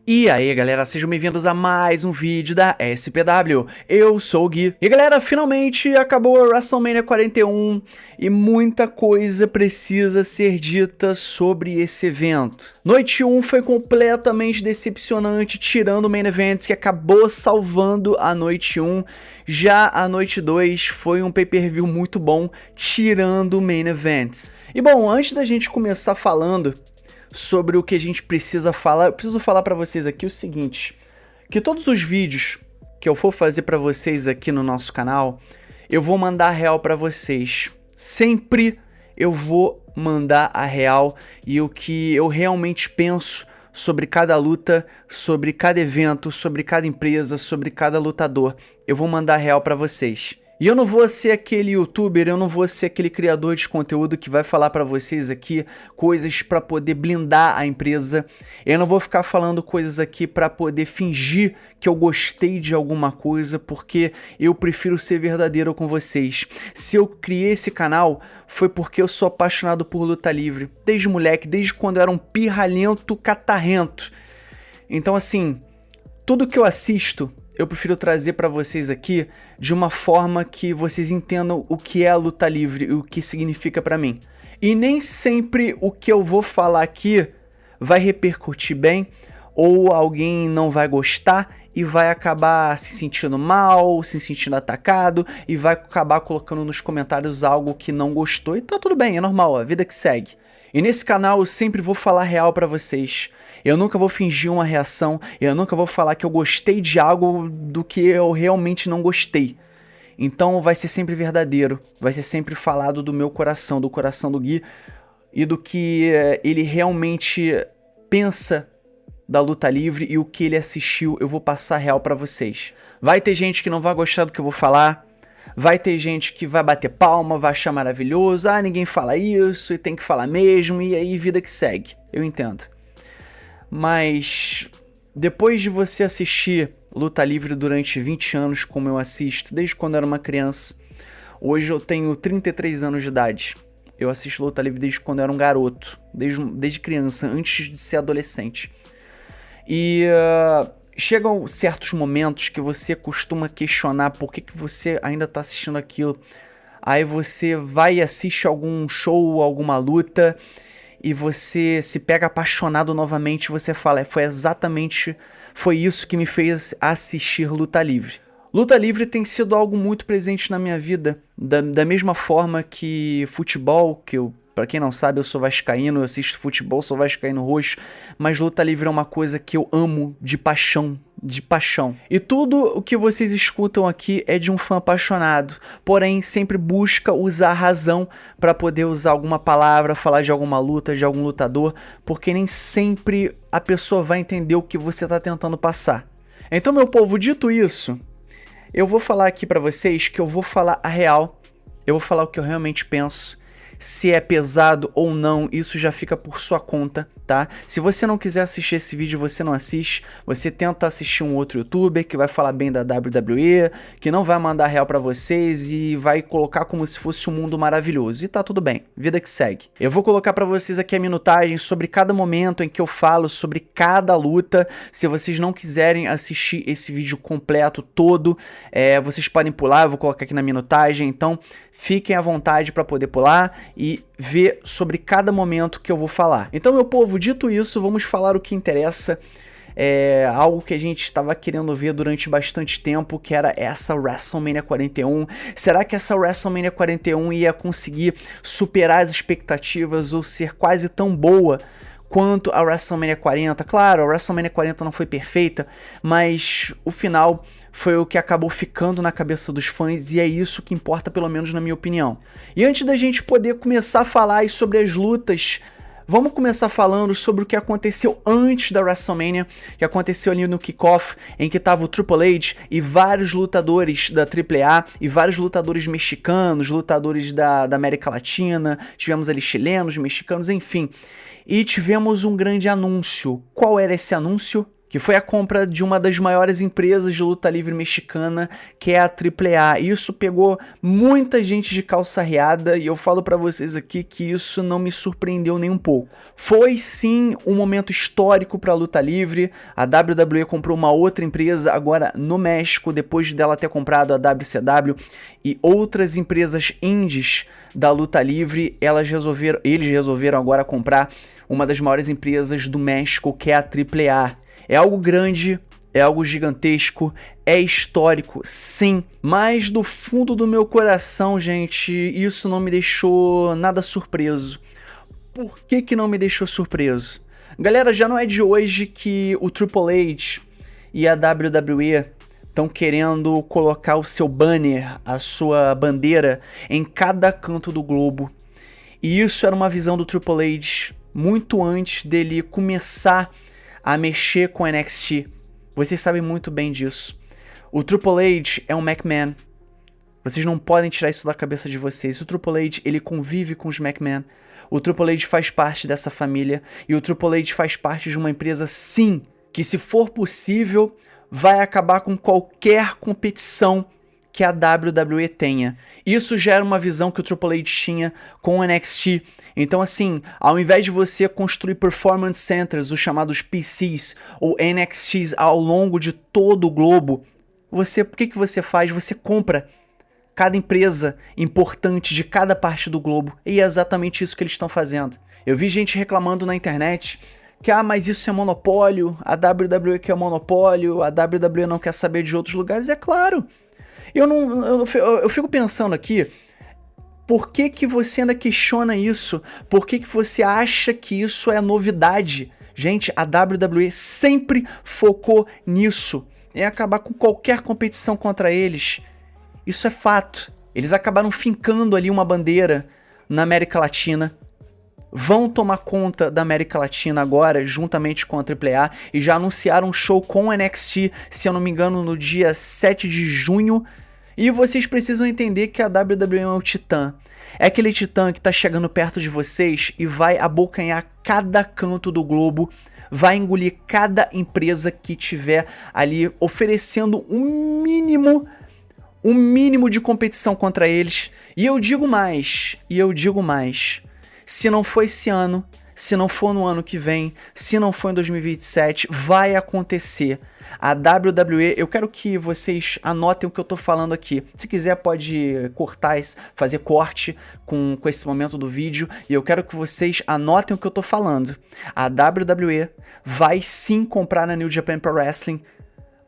E aí galera, sejam bem-vindos a mais um vídeo da SPW, eu sou o Gui. E galera, finalmente acabou a WrestleMania 41 e muita coisa precisa ser dita sobre esse evento. Noite 1 foi completamente decepcionante, tirando o Main Event que acabou salvando a Noite 1. Já a Noite 2 foi um pay-per-view muito bom, tirando o Main Event. E bom, antes da gente começar falando sobre o que a gente precisa falar, eu preciso falar pra vocês aqui o seguinte, que todos os vídeos que eu for fazer pra vocês aqui no nosso canal, eu vou mandar a real pra vocês. Sempre eu vou mandar a real e o que eu realmente penso sobre cada luta, sobre cada evento, sobre cada empresa, sobre cada lutador. Eu vou mandar a real pra vocês. E eu não vou ser aquele youtuber, eu não vou ser aquele criador de conteúdo que vai falar pra vocês aqui coisas pra poder blindar a empresa. Eu não vou ficar falando coisas aqui pra poder fingir que eu gostei de alguma coisa, porque eu prefiro ser verdadeiro com vocês. Se eu criei esse canal, foi porque eu sou apaixonado por luta livre. Desde moleque, desde quando eu era um pirralhento catarrento. Então assim, tudo que eu assisto, eu prefiro trazer pra vocês aqui de uma forma que vocês entendam o que é a luta livre e o que significa pra mim. E nem sempre o que eu vou falar aqui vai repercutir bem, ou alguém não vai gostar e vai acabar se sentindo mal, se sentindo atacado e vai acabar colocando nos comentários algo que não gostou e tá tudo bem, é normal, a vida que segue. E nesse canal eu sempre vou falar real pra vocês. Eu nunca vou fingir uma reação, eu nunca vou falar que eu gostei de algo do que eu realmente não gostei. Então vai ser sempre verdadeiro, vai ser sempre falado do meu coração, do coração do Gui e do que ele realmente pensa da luta livre e o que ele assistiu, eu vou passar real pra vocês. Vai ter gente que não vai gostar do que eu vou falar, vai ter gente que vai bater palma, vai achar maravilhoso, ah, ninguém fala isso e tem que falar mesmo, e aí vida que segue, eu entendo. Mas depois de você assistir luta livre durante 20 anos como eu assisto, desde quando eu era uma criança, hoje eu tenho 33 anos de idade. Eu assisto luta livre desde quando eu era um garoto, desde criança, antes de ser adolescente. E chegam certos momentos que você costuma questionar por que você ainda tá assistindo aquilo. Aí você vai e assiste algum show, alguma luta, e você se pega apaixonado novamente, você fala, foi isso que me fez assistir luta livre. Luta livre tem sido algo muito presente na minha vida, da mesma forma que futebol, que eu, pra quem não sabe, eu sou vascaíno, eu assisto futebol, sou vascaíno roxo, mas luta livre é uma coisa que eu amo de paixão, de paixão. E tudo o que vocês escutam aqui é de um fã apaixonado, porém sempre busca usar a razão para poder usar alguma palavra, falar de alguma luta, de algum lutador, porque nem sempre a pessoa vai entender o que você tá tentando passar. Então, meu povo, dito isso, eu vou falar aqui pra vocês que eu vou falar a real, eu vou falar o que eu realmente penso. Se é pesado ou não, isso já fica por sua conta, tá? Se você não quiser assistir esse vídeo, você não assiste. Você tenta assistir um outro youtuber que vai falar bem da WWE, que não vai mandar real pra vocês e vai colocar como se fosse um mundo maravilhoso. E tá tudo bem, vida que segue. Eu vou colocar pra vocês aqui a minutagem sobre cada momento em que eu falo sobre cada luta. Se vocês não quiserem assistir esse vídeo completo, todo, vocês podem pular, eu vou colocar aqui na minutagem. Então, fiquem à vontade pra poder pular e ver sobre cada momento que eu vou falar. Então, meu povo, dito isso, vamos falar o que interessa. É algo que a gente estava querendo ver durante bastante tempo, que era essa WrestleMania 41. Será que essa WrestleMania 41 ia conseguir superar as expectativas ou ser quase tão boa quanto a WrestleMania 40? Claro, a WrestleMania 40 não foi perfeita, mas o final foi o que acabou ficando na cabeça dos fãs e é isso que importa, pelo menos na minha opinião. E antes da gente poder começar a falar sobre as lutas, vamos começar falando sobre o que aconteceu antes da WrestleMania, que aconteceu ali no kickoff, em que tava o Triple H e vários lutadores da AAA e vários lutadores mexicanos, lutadores da América Latina, tivemos ali chilenos, mexicanos, enfim. E tivemos um grande anúncio. Qual era esse anúncio? que foi a compra de uma das maiores empresas de luta livre mexicana, que é a AAA. Isso pegou muita gente de calça riada e eu falo pra vocês aqui que isso não me surpreendeu nem um pouco. Foi sim um momento histórico pra luta livre. A WWE comprou uma outra empresa agora no México, depois dela ter comprado a WCW e outras empresas indies da luta livre. Eles resolveram agora comprar uma das maiores empresas do México, que é a AAA. É algo grande, é algo gigantesco, é histórico, sim. Mas do fundo do meu coração, gente, isso não me deixou nada surpreso. Por que que não me deixou surpreso? Galera, já não é de hoje que o Triple H e a WWE estão querendo colocar o seu banner, a sua bandeira, em cada canto do globo. E isso era uma visão do Triple H muito antes dele começar a mexer com NXT. Vocês sabem muito bem disso. O Triple H é um McMahon. Vocês não podem tirar isso da cabeça de vocês. O Triple H, ele convive com os McMahon. O Triple H faz parte dessa família. E o Triple H faz parte de uma empresa, sim, que se for possível, vai acabar com qualquer competição que a WWE tenha. Isso já era uma visão que o Triple H tinha com o NXT. Então assim, ao invés de você construir Performance Centers, os chamados PCs, ou NXTs ao longo de todo o globo, o que você faz? Você compra cada empresa importante de cada parte do globo. E é exatamente isso que eles estão fazendo. Eu vi gente reclamando na internet que, mas isso é monopólio, a WWE quer monopólio, a WWE não quer saber de outros lugares. É claro. Eu fico pensando aqui, por que que você ainda questiona isso? Por que que você acha que isso é novidade? Gente, a WWE sempre focou nisso, em acabar com qualquer competição contra eles. Isso é fato. Eles acabaram fincando ali uma bandeira na América Latina. Vão tomar conta da América Latina agora, juntamente com a AAA, e já anunciaram um show com o NXT, se eu não me engano, no dia 7 de junho. E vocês precisam entender que a WWE é um titã. É aquele titã que tá chegando perto de vocês e vai abocanhar cada canto do globo, vai engolir cada empresa que tiver ali oferecendo um mínimo de competição contra eles. E eu digo mais, se não for esse ano, se não for no ano que vem, se não for em 2027, vai acontecer. A WWE, eu quero que vocês anotem o que eu tô falando aqui. Se quiser pode cortar, fazer corte com esse momento do vídeo. E eu quero que vocês anotem o que eu tô falando. A WWE vai sim comprar na New Japan Pro Wrestling.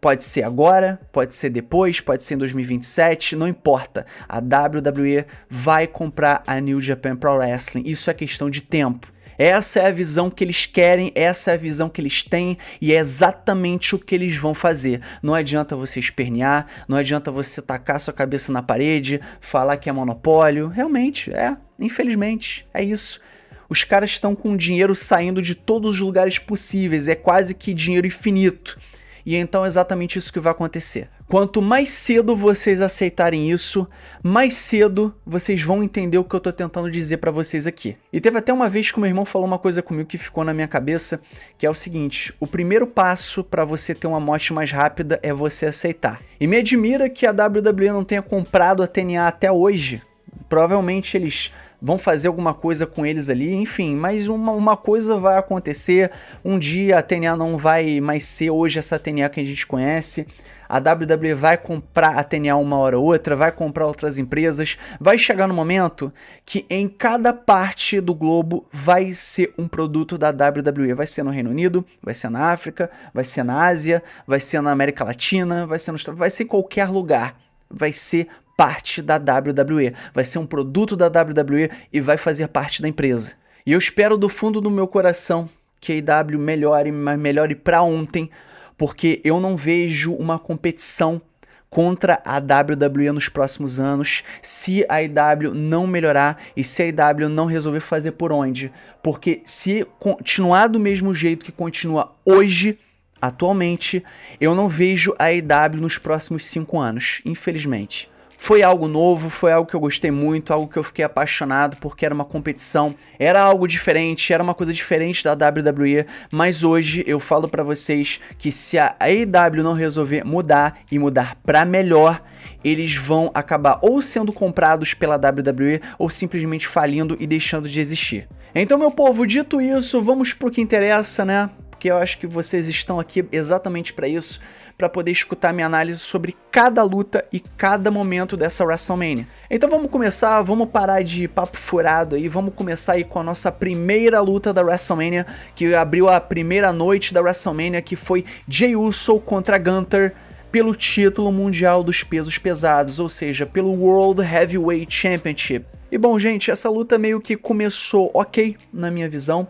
Pode ser agora, pode ser depois, pode ser em 2027, não importa. A WWE vai comprar a New Japan Pro Wrestling. Isso é questão de tempo. Essa é a visão que eles querem, essa é a visão que eles têm e é exatamente o que eles vão fazer. Não adianta você espernear, não adianta você tacar sua cabeça na parede, falar que é monopólio. Realmente, infelizmente, é isso. Os caras estão com dinheiro saindo de todos os lugares possíveis, é quase que dinheiro infinito. E então é exatamente isso que vai acontecer. Quanto mais cedo vocês aceitarem isso, mais cedo vocês vão entender o que eu tô tentando dizer pra vocês aqui. E teve até uma vez que o meu irmão falou uma coisa comigo que ficou na minha cabeça, que é o seguinte: o primeiro passo pra você ter uma morte mais rápida é você aceitar. E me admira que a WWE não tenha comprado a TNA até hoje. Provavelmente eles vão fazer alguma coisa com eles ali, enfim, mas uma coisa vai acontecer. Um dia a TNA não vai mais ser hoje essa TNA que a gente conhece. A WWE vai comprar a TNA uma hora ou outra, vai comprar outras empresas. Vai chegar no momento que em cada parte do globo vai ser um produto da WWE. Vai ser no Reino Unido, vai ser na África, vai ser na Ásia, vai ser na América Latina, vai ser em qualquer lugar. Vai ser parte da WWE, vai ser um produto da WWE e vai fazer parte da empresa. E eu espero do fundo do meu coração que a AEW melhore, mas melhore pra ontem, porque eu não vejo uma competição contra a WWE nos próximos anos se a AEW não melhorar e se a AEW não resolver fazer por onde. Porque se continuar do mesmo jeito que continua hoje, atualmente, eu não vejo a AEW nos próximos 5 anos, infelizmente. Foi algo novo, foi algo que eu gostei muito, algo que eu fiquei apaixonado porque era uma competição, era algo diferente, era uma coisa diferente da WWE, mas hoje eu falo pra vocês que se a AEW não resolver mudar e mudar pra melhor, eles vão acabar ou sendo comprados pela WWE ou simplesmente falindo e deixando de existir. Então, meu povo, dito isso, vamos pro que interessa, né? Porque eu acho que vocês estão aqui exatamente para isso, para poder escutar minha análise sobre cada luta e cada momento dessa WrestleMania. Então vamos começar, vamos parar de papo furado aí, vamos começar aí com a nossa primeira luta da WrestleMania, que abriu a primeira noite da WrestleMania, que foi Jey Uso contra Gunther pelo título mundial dos pesos pesados, ou seja, pelo World Heavyweight Championship. E bom, gente, essa luta meio que começou ok, na minha visão.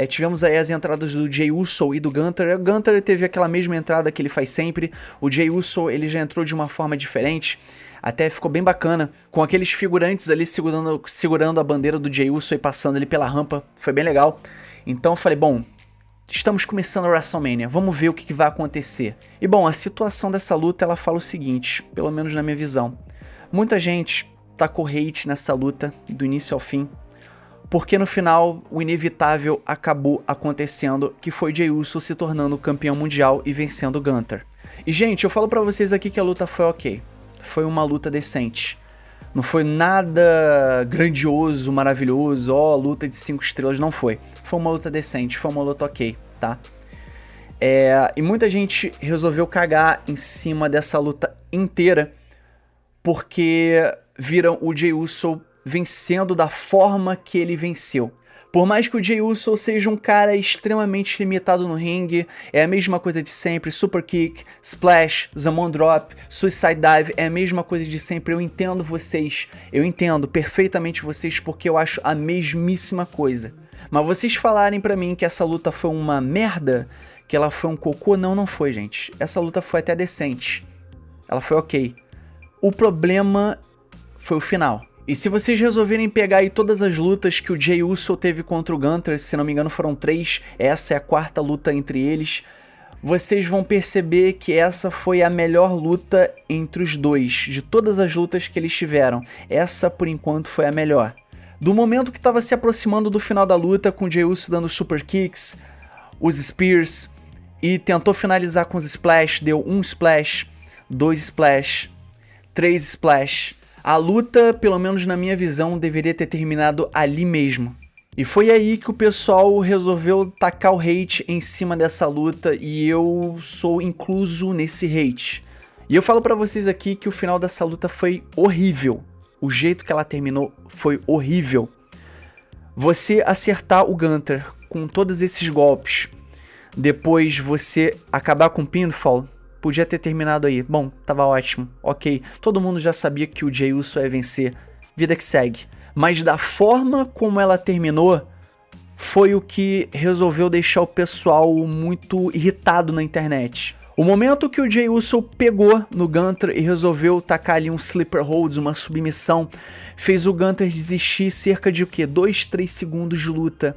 Tivemos aí as entradas do Jey Uso e do Gunther. O Gunther teve aquela mesma entrada que ele faz sempre. O Jey Uso, ele já entrou de uma forma diferente. Até ficou bem bacana, com aqueles figurantes ali segurando a bandeira do Jey Uso e passando ele pela rampa. Foi bem legal. Então eu falei, bom, estamos começando a WrestleMania, vamos ver o que vai acontecer. E bom, a situação dessa luta, ela fala o seguinte, pelo menos na minha visão. Muita gente tacou hate nessa luta, do início ao fim. Porque no final, o inevitável acabou acontecendo, que foi Jey Uso se tornando campeão mundial e vencendo o Gunther. E gente, eu falo pra vocês aqui que a luta foi ok. Foi uma luta decente. Não foi nada grandioso, maravilhoso, luta de 5 estrelas, não foi. Foi uma luta decente, foi uma luta ok, tá? E muita gente resolveu cagar em cima dessa luta inteira, porque viram o Jey Uso vencendo da forma que ele venceu. Por mais que o Jey Uso seja um cara extremamente limitado no ringue, é a mesma coisa de sempre, super kick, splash, Zamon drop, suicide dive, é a mesma coisa de sempre. Eu entendo vocês, eu entendo perfeitamente vocês, porque eu acho a mesmíssima coisa. Mas vocês falarem pra mim que essa luta foi uma merda, que ela foi um cocô, não foi, gente. Essa luta foi até decente, ela foi ok. O problema foi o final. E se vocês resolverem pegar aí todas as lutas que o Jey Uso teve contra o Gunther, se não me engano foram 3, essa é a 4ª luta entre eles, vocês vão perceber que essa foi a melhor luta entre os dois, de todas as lutas que eles tiveram. Essa, por enquanto, foi a melhor. Do momento que estava se aproximando do final da luta, com o Jey Uso dando super kicks, os spears, e tentou finalizar com os splash, deu 1 splash, 2 splash, 3 splash. A luta, pelo menos na minha visão, deveria ter terminado ali mesmo. E foi aí que o pessoal resolveu tacar o hate em cima dessa luta e eu sou incluso nesse hate. E eu falo pra vocês aqui que o final dessa luta foi horrível. O jeito que ela terminou foi horrível. Você acertar o Gunther com todos esses golpes, depois você acabar com o pinfall, podia ter terminado aí. Bom, tava ótimo, ok. Todo mundo já sabia que o Jey Uso ia vencer. Vida que segue. Mas da forma como ela terminou, foi o que resolveu deixar o pessoal muito irritado na internet. O momento que o Jey Uso pegou no Gunther e resolveu tacar ali um sleeper hold, uma submissão, fez o Gunther desistir cerca de o quê? 2, 3 segundos de luta.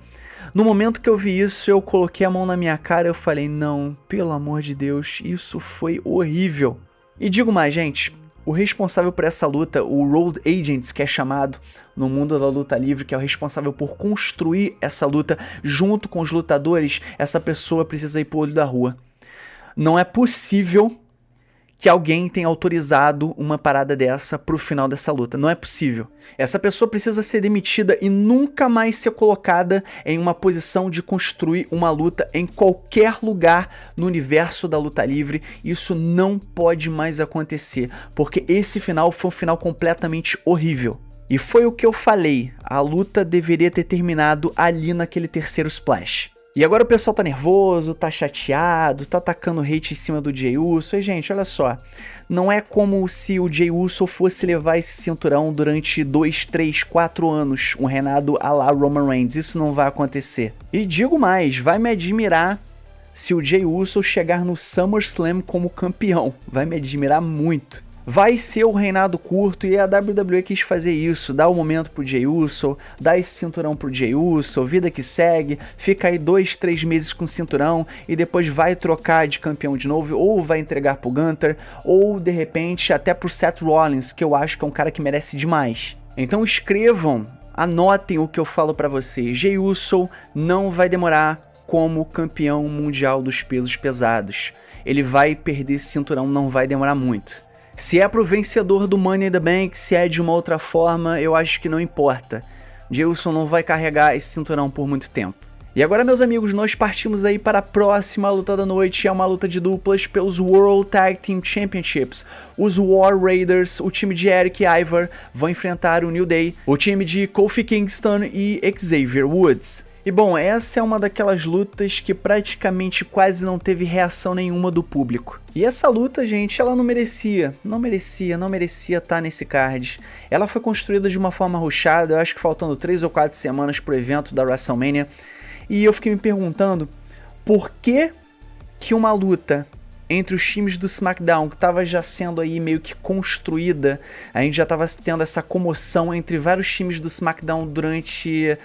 No momento que eu vi isso, eu coloquei a mão na minha cara e eu falei, não, pelo amor de Deus, isso foi horrível. E digo mais, gente, o responsável por essa luta, o Road Agents, que é chamado no mundo da luta livre, que é o responsável por construir essa luta junto com os lutadores, essa pessoa precisa ir pro olho da rua. Não é possível que alguém tenha autorizado uma parada dessa pro final dessa luta. Não é possível. Essa pessoa precisa ser demitida e nunca mais ser colocada em uma posição de construir uma luta em qualquer lugar no universo da luta livre. Isso não pode mais acontecer, porque esse final foi um final completamente horrível. E foi o que eu falei, a luta deveria ter terminado ali naquele terceiro splash. E agora o pessoal tá nervoso, tá chateado, tá atacando hate em cima do Jey Uso. E, gente, olha só, não é como se o Jey Uso fosse levar esse cinturão durante 2, 3, 4 anos, um reinado à la Roman Reigns. Isso não vai acontecer. E digo mais, vai me admirar se o Jey Uso chegar no SummerSlam como campeão. Vai me admirar muito. vai ser o reinado curto e a WWE quis fazer isso, dar o momento pro Jey Uso, dar esse cinturão pro Jey Uso, vida que segue, fica aí 2, 3 meses com o cinturão e depois vai trocar de campeão de novo, ou vai entregar pro Gunther, ou de repente até pro Seth Rollins, que eu acho que é um cara que merece demais. Então escrevam, anotem o que eu falo pra vocês, Jey Uso não vai demorar como campeão mundial dos pesos pesados. Ele vai perder esse cinturão, não vai demorar muito. Se é pro vencedor do Money in the Bank, se é de uma outra forma, eu acho que não importa. Jey Uso não vai carregar esse cinturão por muito tempo. E agora, meus amigos, nós partimos aí para a próxima luta da noite. É uma luta de duplas pelos World Tag Team Championships. Os War Raiders, o time de Eric Ivar, vão enfrentar o New Day, o time de Kofi Kingston e Xavier Woods. E bom, essa é uma daquelas lutas que praticamente quase não teve reação nenhuma do público. E essa luta, gente, ela não merecia estar nesse card. Ela foi construída de uma forma rushada, eu acho que faltando 3 ou 4 semanas pro evento da WrestleMania. E eu fiquei me perguntando por que uma luta entre os times do SmackDown, que estava já sendo aí meio que construída, a gente já estava tendo essa comoção entre vários times do SmackDown durante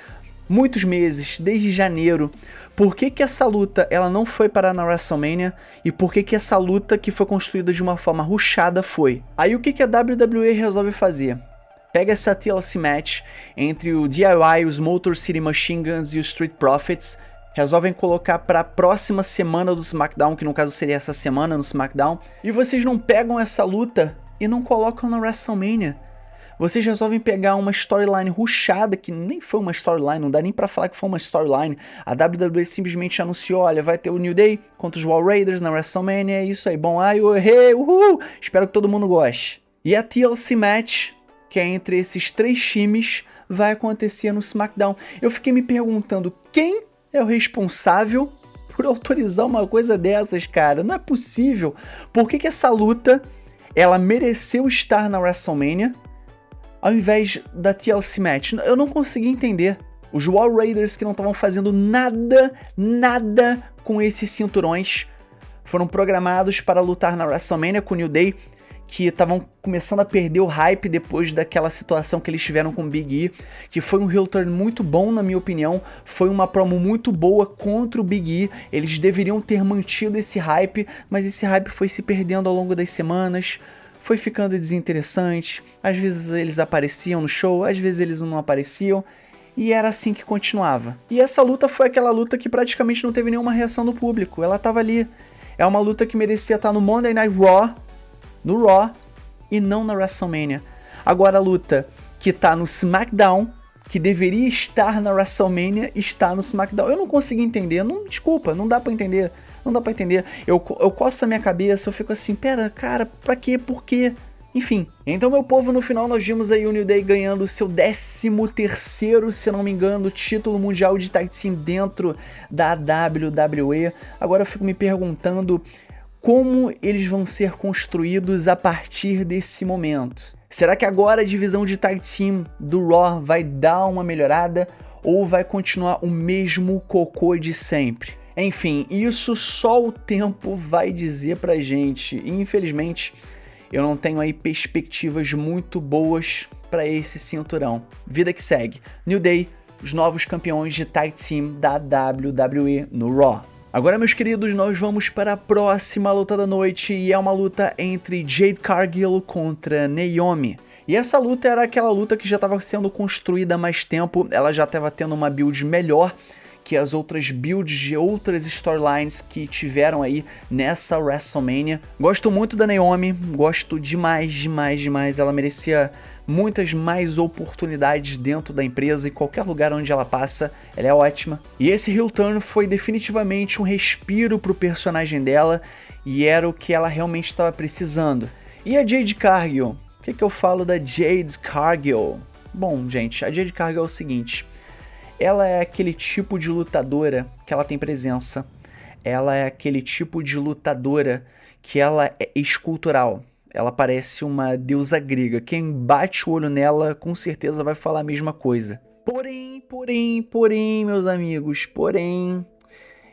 muitos meses, desde janeiro. Por que essa luta ela não foi parar na WrestleMania e por que essa luta que foi construída de uma forma rushada foi? Aí o que a WWE resolve fazer? Pega essa TLC match entre o DIY, os Motor City Machine Guns e os Street Profits, resolvem colocar para a próxima semana do SmackDown, que no caso seria essa semana no SmackDown, e vocês não pegam essa luta e não colocam na WrestleMania. Vocês resolvem pegar uma storyline rushada, que nem foi uma storyline, não dá nem pra falar que foi uma storyline. A WWE simplesmente anunciou, olha, vai ter o New Day contra os War Raiders na WrestleMania, é isso aí. Bom, ai, uhul, espero que todo mundo goste. E a TLC Match, que é entre esses 3 times, vai acontecer no SmackDown. Eu fiquei me perguntando, quem é o responsável por autorizar uma coisa dessas, cara? Não é possível. Por que essa luta, ela mereceu estar na WrestleMania, ao invés da TLC Match? Eu não consegui entender. Os War Raiders, que não estavam fazendo nada com esses cinturões, foram programados para lutar na WrestleMania com o New Day, que estavam começando a perder o hype depois daquela situação que eles tiveram com o Big E, que foi um heel turn muito bom, na minha opinião, foi uma promo muito boa contra o Big E, eles deveriam ter mantido esse hype, mas esse hype foi se perdendo ao longo das semanas, foi ficando desinteressante, às vezes eles apareciam no show, às vezes eles não apareciam, e era assim que continuava. E essa luta foi aquela luta que praticamente não teve nenhuma reação do público, ela tava ali. É uma luta que merecia estar no Monday Night Raw, no Raw, e não na WrestleMania. Agora a luta que tá no SmackDown, que deveria estar na WrestleMania, está no SmackDown. Eu não consegui entender, desculpa, não dá pra entender. Não dá pra entender. Eu coço a minha cabeça, eu fico assim, pera, cara, pra quê? Por quê? Enfim. Então, meu povo, no final nós vimos aí o New Day ganhando o seu 13º, se não me engano, título mundial de Tag Team dentro da WWE. Agora eu fico me perguntando como eles vão ser construídos a partir desse momento. Será que agora a divisão de Tag Team do Raw vai dar uma melhorada ou vai continuar o mesmo cocô de sempre? Enfim, isso só o tempo vai dizer pra gente. E, infelizmente, eu não tenho aí perspectivas muito boas pra esse cinturão. Vida que segue. New Day, os novos campeões de Tag Team da WWE no Raw. Agora, meus queridos, nós vamos para a próxima luta da noite e é uma luta entre Jade Cargill contra Naomi. E essa luta era aquela luta que já estava sendo construída há mais tempo, ela já estava tendo uma build melhor que as outras builds de outras storylines que tiveram aí nessa WrestleMania. Gosto muito da Naomi, gosto demais, ela merecia muitas mais oportunidades dentro da empresa, em qualquer lugar onde ela passa, ela é ótima. E esse heel turn foi definitivamente um respiro pro personagem dela, e era o que ela realmente estava precisando. E a Jade Cargill? O que eu falo da Jade Cargill? Bom, gente, a Jade Cargill é o seguinte, ela é aquele tipo de lutadora que ela tem presença, ela é aquele tipo de lutadora que ela é escultural. Ela parece uma deusa grega. Quem bate o olho nela, com certeza vai falar a mesma coisa. Porém, meus amigos,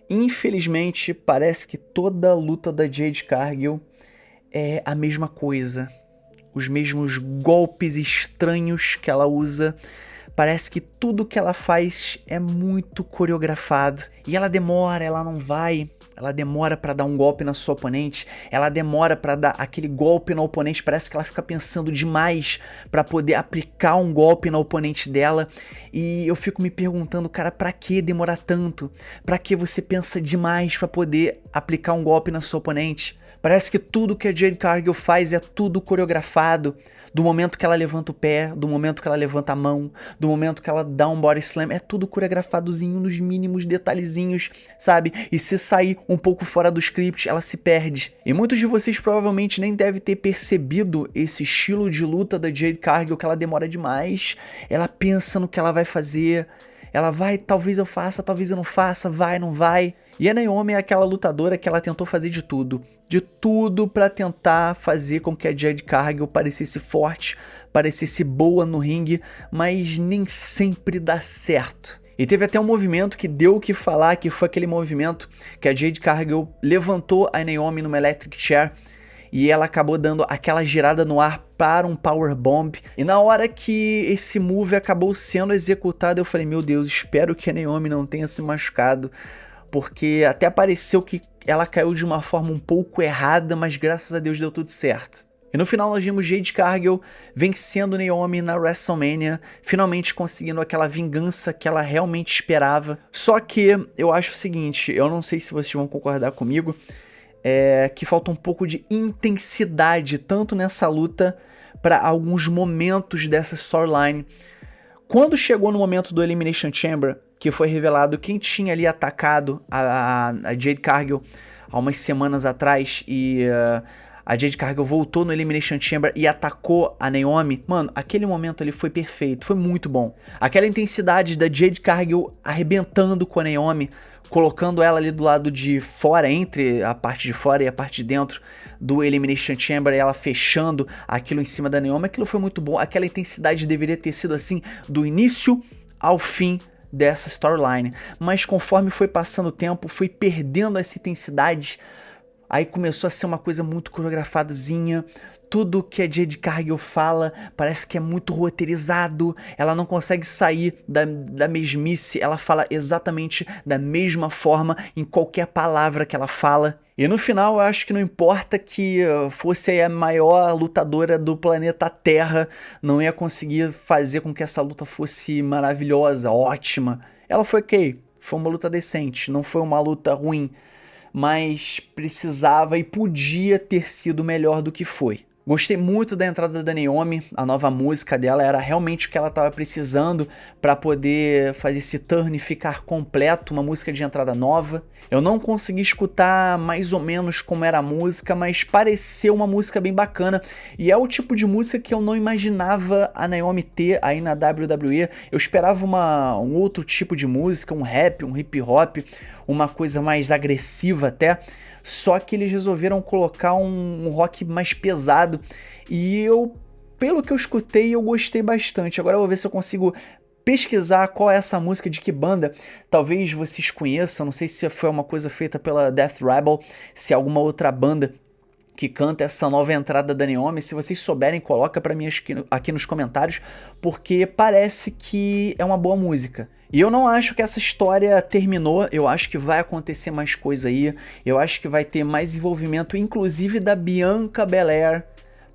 infelizmente, parece que toda a luta da Jade Cargill é a mesma coisa. os mesmos golpes estranhos que ela usa. Parece que tudo que ela faz é muito coreografado. E ela demora, ela não vai. Ela demora pra dar um golpe na sua oponente. Ela demora pra dar aquele golpe no oponente. Parece que ela fica pensando demais pra poder aplicar um golpe no oponente dela. E eu fico me perguntando, cara, pra que demorar tanto? Pra que você pensa demais pra poder aplicar um golpe na sua oponente? Parece que tudo que a Jade Cargill faz é tudo coreografado. Do momento que ela levanta o pé, do momento que ela levanta a mão, do momento que ela dá um body slam, é tudo coreografadozinho nos mínimos detalhezinhos, sabe? E se sair um pouco fora do script, ela se perde. E muitos de vocês provavelmente nem devem ter percebido esse estilo de luta da Jade Cargill, que ela demora demais, ela pensa no que ela vai fazer, ela vai, talvez eu faça, talvez eu não faça, vai, não vai. E a Naomi é aquela lutadora que ela tentou fazer de tudo pra tentar fazer com que a Jade Cargill parecesse forte, parecesse boa no ringue, mas nem sempre dá certo. E teve até um movimento que deu o que falar, que foi aquele movimento que a Jade Cargill levantou a Naomi numa electric chair e ela acabou dando aquela girada no ar para um powerbomb. E na hora que esse move acabou sendo executado, eu falei, meu Deus, espero que a Naomi não tenha se machucado, porque até pareceu que ela caiu de uma forma um pouco errada, mas graças a Deus deu tudo certo. E no final nós vimos Jade Cargill vencendo Naomi na WrestleMania, finalmente conseguindo aquela vingança que ela realmente esperava. Só que eu acho o seguinte, eu não sei se vocês vão concordar comigo, que falta um pouco de intensidade, tanto nessa luta, para alguns momentos dessa storyline. Quando chegou no momento do Elimination Chamber, que foi revelado quem tinha ali atacado a Jade Cargill há umas semanas atrás, e a Jade Cargill voltou no Elimination Chamber e atacou a Naomi, mano, aquele momento ali foi perfeito, foi muito bom. Aquela intensidade da Jade Cargill arrebentando com a Naomi, colocando ela ali do lado de fora, entre a parte de fora e a parte de dentro do Elimination Chamber, e ela fechando aquilo em cima da Naomi, aquilo foi muito bom. Aquela intensidade deveria ter sido assim do início ao fim dessa storyline, mas conforme foi passando o tempo, foi perdendo essa intensidade, aí começou a ser uma coisa muito coreografadazinha. Tudo que a Jade Cargill fala parece que é muito roteirizado, ela não consegue sair da mesmice, ela fala exatamente da mesma forma em qualquer palavra que ela fala. E no final eu acho que não importa que fosse a maior lutadora do planeta Terra, não ia conseguir fazer com que essa luta fosse maravilhosa, ótima. Ela foi ok, foi uma luta decente, não foi uma luta ruim, mas precisava e podia ter sido melhor do que foi. Gostei muito da entrada da Naomi, a nova música dela era realmente o que ela estava precisando para poder fazer esse turn ficar completo, uma música de entrada nova. Eu não consegui escutar mais ou menos como era a música, mas pareceu uma música bem bacana, e é o tipo de música que eu não imaginava a Naomi ter aí na WWE. Eu esperava um outro tipo de música, um rap, um hip hop, uma coisa mais agressiva até, só que eles resolveram colocar um rock mais pesado, e eu, pelo que eu escutei, eu gostei bastante. Agora eu vou ver se eu consigo pesquisar qual é essa música, de que banda. Talvez vocês conheçam, não sei se foi uma coisa feita pela Death Rebel, se é alguma outra banda que canta essa nova entrada da Naomi. Se vocês souberem, coloca pra mim aqui nos comentários, porque parece que é uma boa música. E eu não acho que essa história terminou, eu acho que vai acontecer mais coisa aí, eu acho que vai ter mais envolvimento, inclusive da Bianca Belair,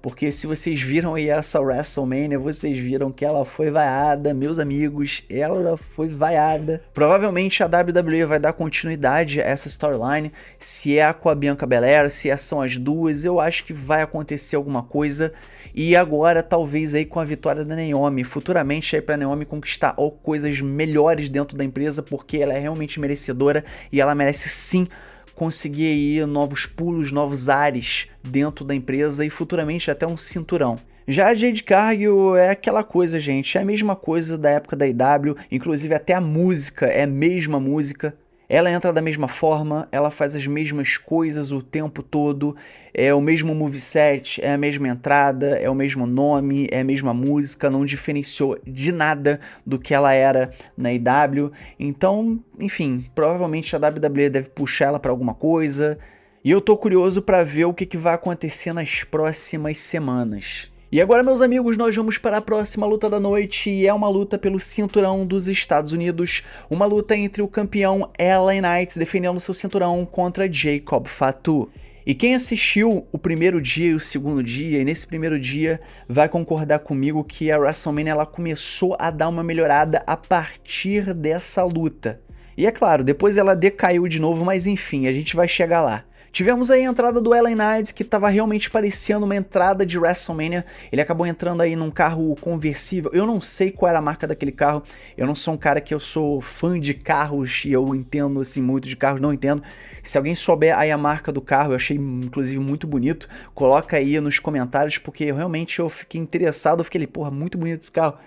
porque se vocês viram aí essa WrestleMania, vocês viram que ela foi vaiada, meus amigos, ela foi vaiada. Provavelmente a WWE vai dar continuidade a essa storyline, se é com a Bianca Belair, se são as duas, eu acho que vai acontecer alguma coisa. E agora talvez aí com a vitória da Naomi, futuramente aí pra Naomi conquistar coisas melhores dentro da empresa, porque ela é realmente merecedora e ela merece sim conseguir aí novos pulos, novos ares dentro da empresa e futuramente até um cinturão. Já a Jade Cargill é aquela coisa, gente, é a mesma coisa da época da IW, inclusive até a música é a mesma música. Ela entra da mesma forma, ela faz as mesmas coisas o tempo todo, é o mesmo moveset, é a mesma entrada, é o mesmo nome, é a mesma música, não diferenciou de nada do que ela era na IW. Então, enfim, provavelmente a WWE deve puxar ela para alguma coisa, e eu tô curioso para ver o que vai acontecer nas próximas semanas. E agora, meus amigos, nós vamos para a próxima luta da noite, e é uma luta pelo cinturão dos Estados Unidos, uma luta entre o campeão LA Knight defendendo seu cinturão contra Jacob Fatu. E quem assistiu o primeiro dia e o segundo dia, e nesse primeiro dia, vai concordar comigo que a WrestleMania ela começou a dar uma melhorada a partir dessa luta. E é claro, depois ela decaiu de novo, mas enfim, a gente vai chegar lá. Tivemos aí a entrada do LA Knight, que estava realmente parecendo uma entrada de WrestleMania. Ele acabou entrando aí num carro conversível. Eu não sei qual era a marca daquele carro. Eu não sou um cara que eu sou fã de carros e eu entendo assim muito de carros, não entendo. Se alguém souber aí a marca do carro, eu achei inclusive muito bonito. Coloca aí nos comentários, porque realmente eu fiquei interessado. Eu fiquei ali, porra, muito bonito esse carro.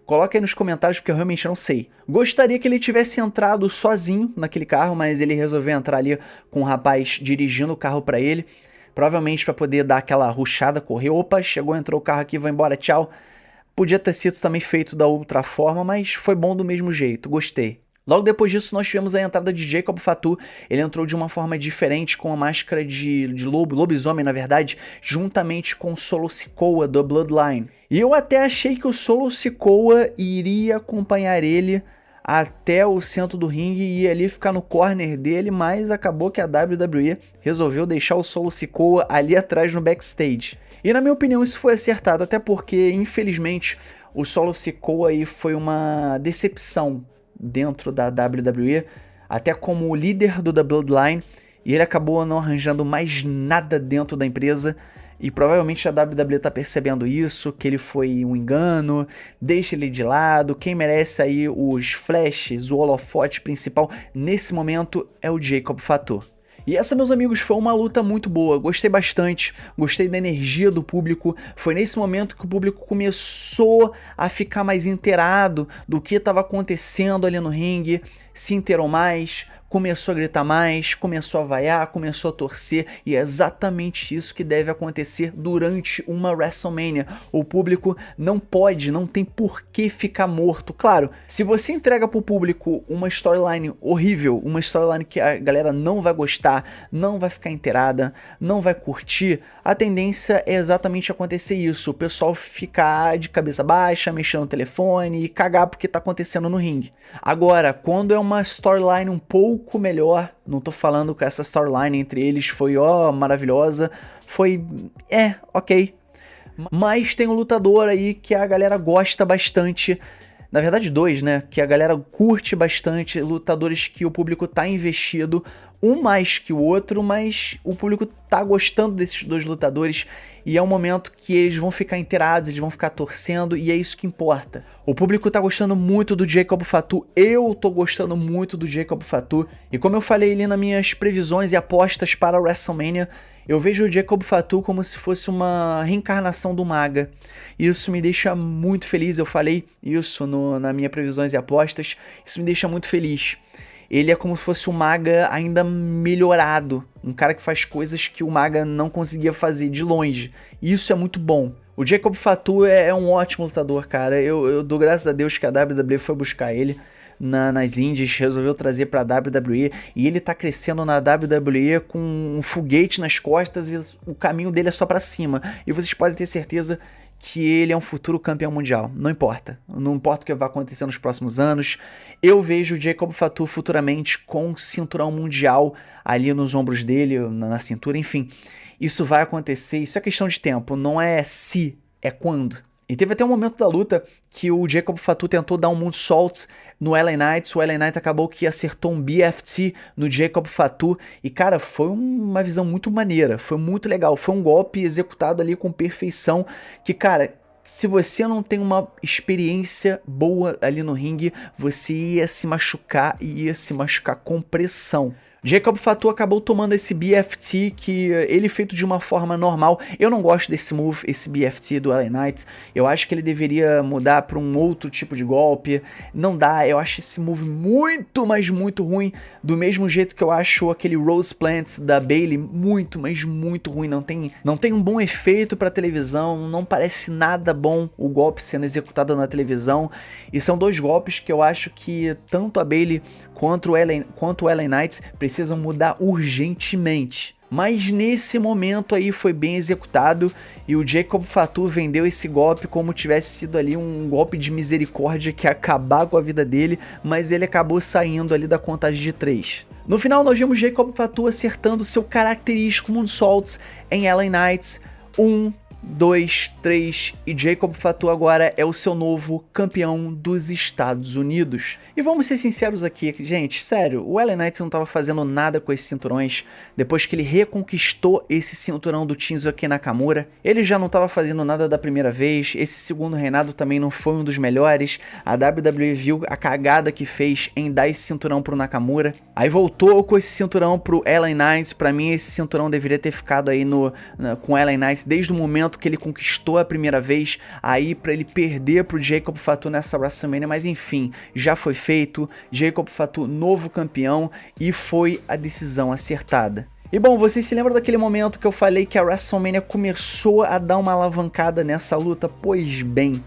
Coloca aí nos comentários porque eu realmente não sei. Gostaria que ele tivesse entrado sozinho naquele carro, mas ele resolveu entrar ali com um rapaz dirigindo o carro pra ele. Provavelmente pra poder dar aquela rushada, correr. Opa, chegou, entrou o carro aqui, vai embora, tchau. Podia ter sido também feito da outra forma, mas foi bom do mesmo jeito, gostei. Logo depois disso, nós tivemos a entrada de Jacob Fatu. Ele entrou de uma forma diferente, com a máscara de lobisomem, na verdade, juntamente com Solo Sikoa, do Bloodline. E eu até achei que o Solo Sikoa iria acompanhar ele até o centro do ringue e ia ali ficar no corner dele, mas acabou que a WWE resolveu deixar o Solo Sikoa ali atrás no backstage. E na minha opinião isso foi acertado, até porque, infelizmente, o Solo Sikoa aí foi uma decepção dentro da WWE, até como líder do The Bloodline, e ele acabou não arranjando mais nada dentro da empresa, e provavelmente a WWE tá percebendo isso, que ele foi um engano, deixa ele de lado. Quem merece aí os flashes, o holofote principal nesse momento é o Jacob Fatu. E essa, meus amigos, foi uma luta muito boa, gostei bastante, gostei da energia do público. Foi nesse momento que o público começou a ficar mais inteirado do que estava acontecendo ali no ringue, se inteirou mais, começou a gritar mais, começou a vaiar, começou a torcer, e é exatamente isso que deve acontecer durante uma WrestleMania. O público não tem por que ficar morto. Claro, se você entrega pro público uma storyline horrível, uma storyline que a galera não vai gostar, não vai ficar inteirada, não vai curtir, a tendência é exatamente acontecer isso, o pessoal ficar de cabeça baixa, mexendo no telefone e cagar porque tá acontecendo no ringue. Agora, quando é uma storyline um pouco melhor, não tô falando que essa storyline entre eles foi maravilhosa, foi ok, mas tem um lutador aí que a galera gosta bastante, na verdade dois, né, que a galera curte bastante, lutadores que o público tá investido, um mais que o outro, mas o público tá gostando desses dois lutadores e é um momento que eles vão ficar inteirados, eles vão ficar torcendo e é isso que importa. O público tá gostando muito do Jacob Fatu, eu tô gostando muito do Jacob Fatu e como eu falei ali nas minhas previsões e apostas para a WrestleMania, eu vejo o Jacob Fatu como se fosse uma reencarnação do Maga. Isso me deixa muito feliz, eu falei isso nas minhas previsões e apostas, isso me deixa muito feliz. Ele é como se fosse um Maga ainda melhorado, um cara que faz coisas que o Maga não conseguia fazer de longe. Isso é muito bom. O Jacob Fatu é um ótimo lutador, cara. Eu dou graças a Deus que a WWE foi buscar ele nas indies, resolveu trazer pra WWE e ele tá crescendo na WWE com um foguete nas costas e o caminho dele é só pra cima. E vocês podem ter certeza que ele é um futuro campeão mundial, não importa o que vai acontecer nos próximos anos, eu vejo o Jacob Fatu futuramente com um cinturão mundial ali nos ombros dele, na cintura, enfim, isso vai acontecer, isso é questão de tempo, não é se, é quando. E teve até um momento da luta que o Jacob Fatu tentou dar um moonsault no LA Knight, o LA Knight acabou que acertou um BFT no Jacob Fatu e cara, foi uma visão muito maneira, foi muito legal, foi um golpe executado ali com perfeição que cara, se você não tem uma experiência boa ali no ringue, você ia se machucar e ia se machucar com pressão. Jacob Fatu acabou tomando esse BFT que ele feito de uma forma normal. Eu não gosto desse move, esse BFT do LA Knight. Eu acho que ele deveria mudar para um outro tipo de golpe. Não dá, eu acho esse move muito, mas muito ruim. Do mesmo jeito que eu acho aquele Rose Plant da Bayley muito, mas muito ruim. Não tem um bom efeito para televisão, não parece nada bom o golpe sendo executado na televisão. E são dois golpes que eu acho que tanto a Bayley quanto o LA Knight precisam mudar urgentemente. Mas nesse momento aí foi bem executado e o Jacob Fatu vendeu esse golpe como tivesse sido ali um golpe de misericórdia que ia acabar com a vida dele, mas ele acabou saindo ali da contagem de 3. No final nós vimos Jacob Fatu acertando seu característico moonsaults em LA Knights. 1, 2, 3 e Jacob Fatu agora é o seu novo campeão dos Estados Unidos. E vamos ser sinceros aqui, gente, sério, o LA Knight não estava fazendo nada com esses cinturões. Depois que ele reconquistou esse cinturão do Shinsuke Nakamura, ele já não estava fazendo nada da primeira vez. Esse segundo reinado também não foi um dos melhores. A WWE viu a cagada que fez em dar esse cinturão pro Nakamura. Aí voltou com esse cinturão pro LA Knight. Pra mim esse cinturão deveria ter ficado aí com o LA Knight desde o momento que ele conquistou a primeira vez, aí pra ele perder pro Jacob Fatu nessa WrestleMania, mas enfim, já foi feito, Jacob Fatu novo campeão e foi a decisão acertada. E bom, vocês se lembram daquele momento que eu falei que a WrestleMania começou a dar uma alavancada nessa luta? Pois bem,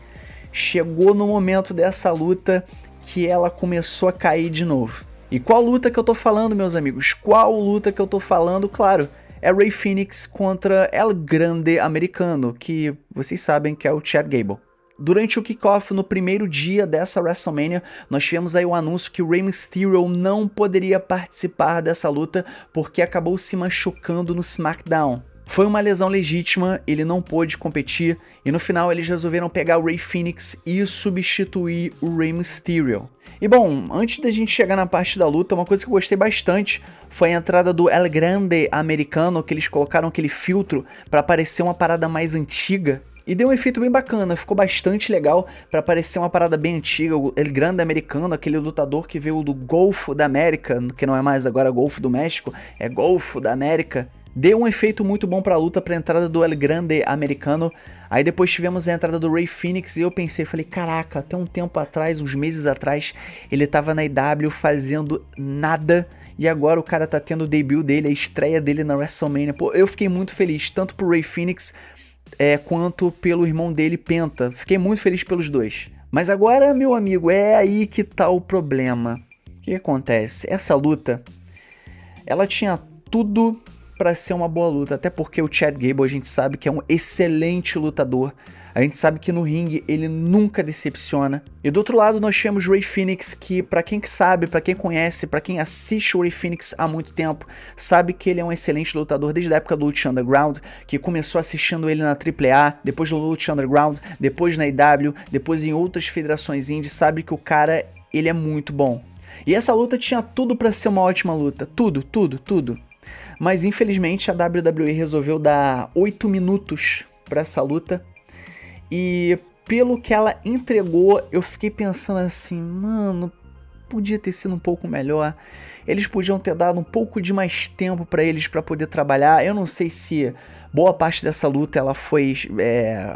chegou no momento dessa luta que ela começou a cair de novo. E qual luta que eu tô falando, meus amigos? Qual luta que eu tô falando? Claro, é Rey Fenix contra El Grande Americano, que vocês sabem que é o Chad Gable. Durante o kickoff no primeiro dia dessa WrestleMania, nós tivemos aí o anúncio que o Rey Mysterio não poderia participar dessa luta porque acabou se machucando no SmackDown. Foi uma lesão legítima, ele não pôde competir e no final eles resolveram pegar o Rey Fenix e substituir o Rey Mysterio. E bom, antes da gente chegar na parte da luta, uma coisa que eu gostei bastante foi a entrada do El Grande Americano, que eles colocaram aquele filtro para parecer uma parada mais antiga. E deu um efeito bem bacana, ficou bastante legal pra parecer uma parada bem antiga. O El Grande Americano, aquele lutador que veio do Golfo da América, que não é mais agora Golfo do México, é Golfo da América. Deu um efeito muito bom pra luta, pra entrada do El Grande Americano. Aí depois tivemos a entrada do Rey Fenix e eu pensei, falei, caraca, até um tempo atrás, uns meses atrás, ele tava na IW fazendo nada. E agora o cara tá tendo o debut dele, a estreia dele na WrestleMania. Pô, eu fiquei muito feliz, tanto pro Rey Fenix quanto pelo irmão dele, Penta. Fiquei muito feliz pelos dois. Mas agora, meu amigo, é aí que tá o problema. O que acontece? Essa luta, ela tinha tudo pra ser uma boa luta, até porque o Chad Gable a gente sabe que é um excelente lutador. A gente sabe que no ringue ele nunca decepciona. E do outro lado nós temos Rey Fenix, que pra quem sabe, pra quem conhece, pra quem assiste o Rey Fenix há muito tempo, sabe que ele é um excelente lutador desde a época do Lucha Underground, que começou assistindo ele na AAA, depois do Lucha Underground, depois na IW, depois em outras federações indie, sabe que o cara, ele é muito bom. E essa luta tinha tudo pra ser uma ótima luta, tudo. Mas infelizmente a WWE resolveu dar 8 minutos pra essa luta. E pelo que ela entregou, eu fiquei pensando assim, mano, podia ter sido um pouco melhor. Eles podiam ter dado um pouco de mais tempo pra eles pra poder trabalhar. Eu não sei se boa parte dessa luta ela foi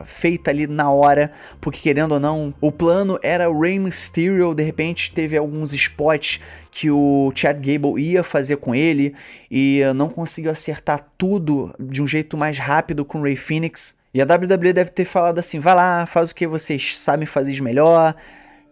feita ali na hora, porque querendo ou não, o plano era o Rey Mysterio. De repente teve alguns spots que o Chad Gable ia fazer com ele e não conseguiu acertar tudo de um jeito mais rápido com o Rey Fenix. E a WWE deve ter falado assim, vai lá, faz o que vocês sabem fazer de melhor,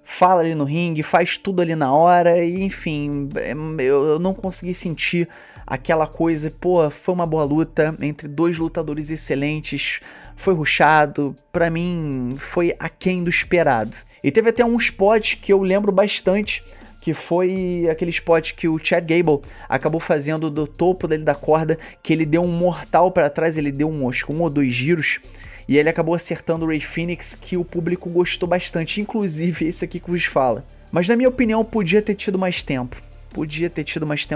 fala ali no ringue, faz tudo ali na hora, e enfim, eu não consegui sentir aquela coisa. Pô, foi uma boa luta entre dois lutadores excelentes, foi rushado, pra mim foi aquém do esperado. E teve até um spot que eu lembro bastante, que foi aquele spot que o Chad Gable acabou fazendo do topo dele da corda, que ele deu um mortal para trás, ele deu um ou dois giros, e ele acabou acertando o Rey Fenix, que o público gostou bastante, inclusive esse aqui que vos fala. Mas na minha opinião podia ter tido mais tempo,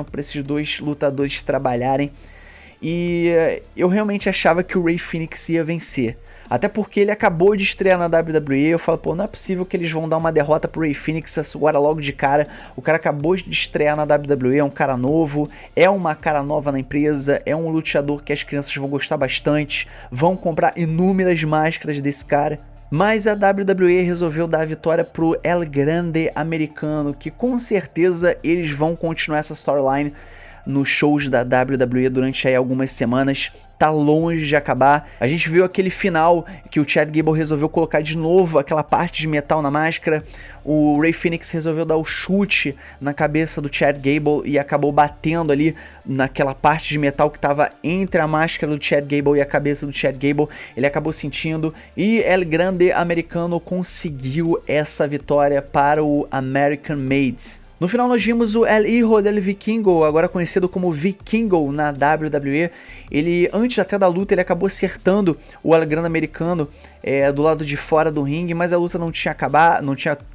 para esses dois lutadores trabalharem, e eu realmente achava que o Rey Fenix ia vencer. Até porque ele acabou de estrear na WWE, eu falo, pô, não é possível que eles vão dar uma derrota pro Rey Fenix agora logo de cara. O cara acabou de estrear na WWE, é um cara novo, é uma cara nova na empresa, é um lutador que as crianças vão gostar bastante, vão comprar inúmeras máscaras desse cara. Mas a WWE resolveu dar a vitória pro El Grande Americano, que com certeza eles vão continuar essa storyline nos shows da WWE durante aí algumas semanas. Tá longe de acabar. A gente viu aquele final que o Chad Gable resolveu colocar de novo aquela parte de metal na máscara. O Rey Fenix resolveu dar o chute na cabeça do Chad Gable e acabou batendo ali naquela parte de metal que estava entre a máscara do Chad Gable e a cabeça do Chad Gable. Ele acabou sentindo e El Grande Americano conseguiu essa vitória para o American Made. No final nós vimos o El Hijo del Vikingo, agora conhecido como Vikingo na WWE. Ele, antes até da luta, ele acabou acertando o El Grande Americano do lado de fora do ringue, mas a luta não tinha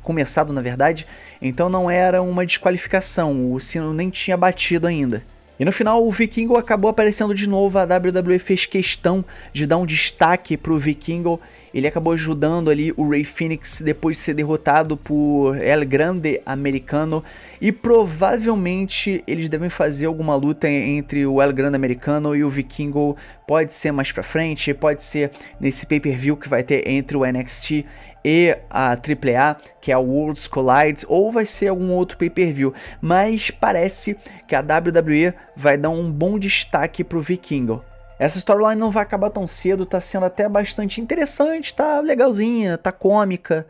começado na verdade, então não era uma desqualificação, o sino nem tinha batido ainda. E no final o Vikingo acabou aparecendo de novo, a WWE fez questão de dar um destaque pro Vikingo. Ele acabou ajudando ali o Rey Fenix depois de ser derrotado por El Grande Americano. E provavelmente eles devem fazer alguma luta entre o El Grande Americano e o Vikingo. Pode ser mais pra frente, pode ser nesse pay-per-view que vai ter entre o NXT e a AAA, que é o Worlds Collide, ou vai ser algum outro pay-per-view. Mas parece que a WWE vai dar um bom destaque pro Vikingo. Essa storyline não vai acabar tão cedo, tá sendo até bastante interessante, tá legalzinha, tá cômica,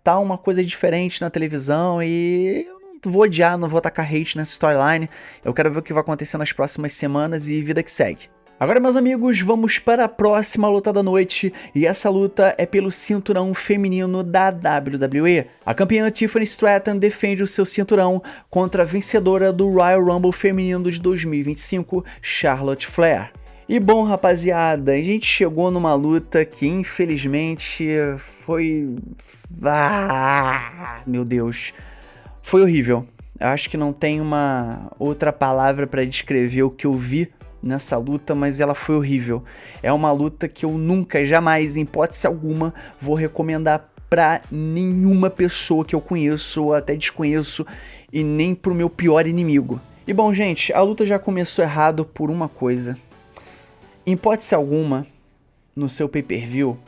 tá uma coisa diferente na televisão e eu não vou odiar, não vou tacar hate nessa storyline. Eu quero ver o que vai acontecer nas próximas semanas e vida que segue. Agora, meus amigos, vamos para a próxima luta da noite, e essa luta é pelo cinturão feminino da WWE. A campeã Tiffany Stratton defende o seu cinturão contra a vencedora do Royal Rumble feminino de 2025, Charlotte Flair. E bom, rapaziada, a gente chegou numa luta que infelizmente foi... meu Deus, foi horrível. Eu acho que não tem uma outra palavra para descrever o que eu vi nessa luta, mas ela foi horrível. É uma luta que eu nunca, jamais, em hipótese alguma, vou recomendar pra nenhuma pessoa que eu conheço ou até desconheço, e nem pro meu pior inimigo. E bom, gente, a luta já começou errado por uma coisa. Em hipótese alguma, no seu pay-per-view,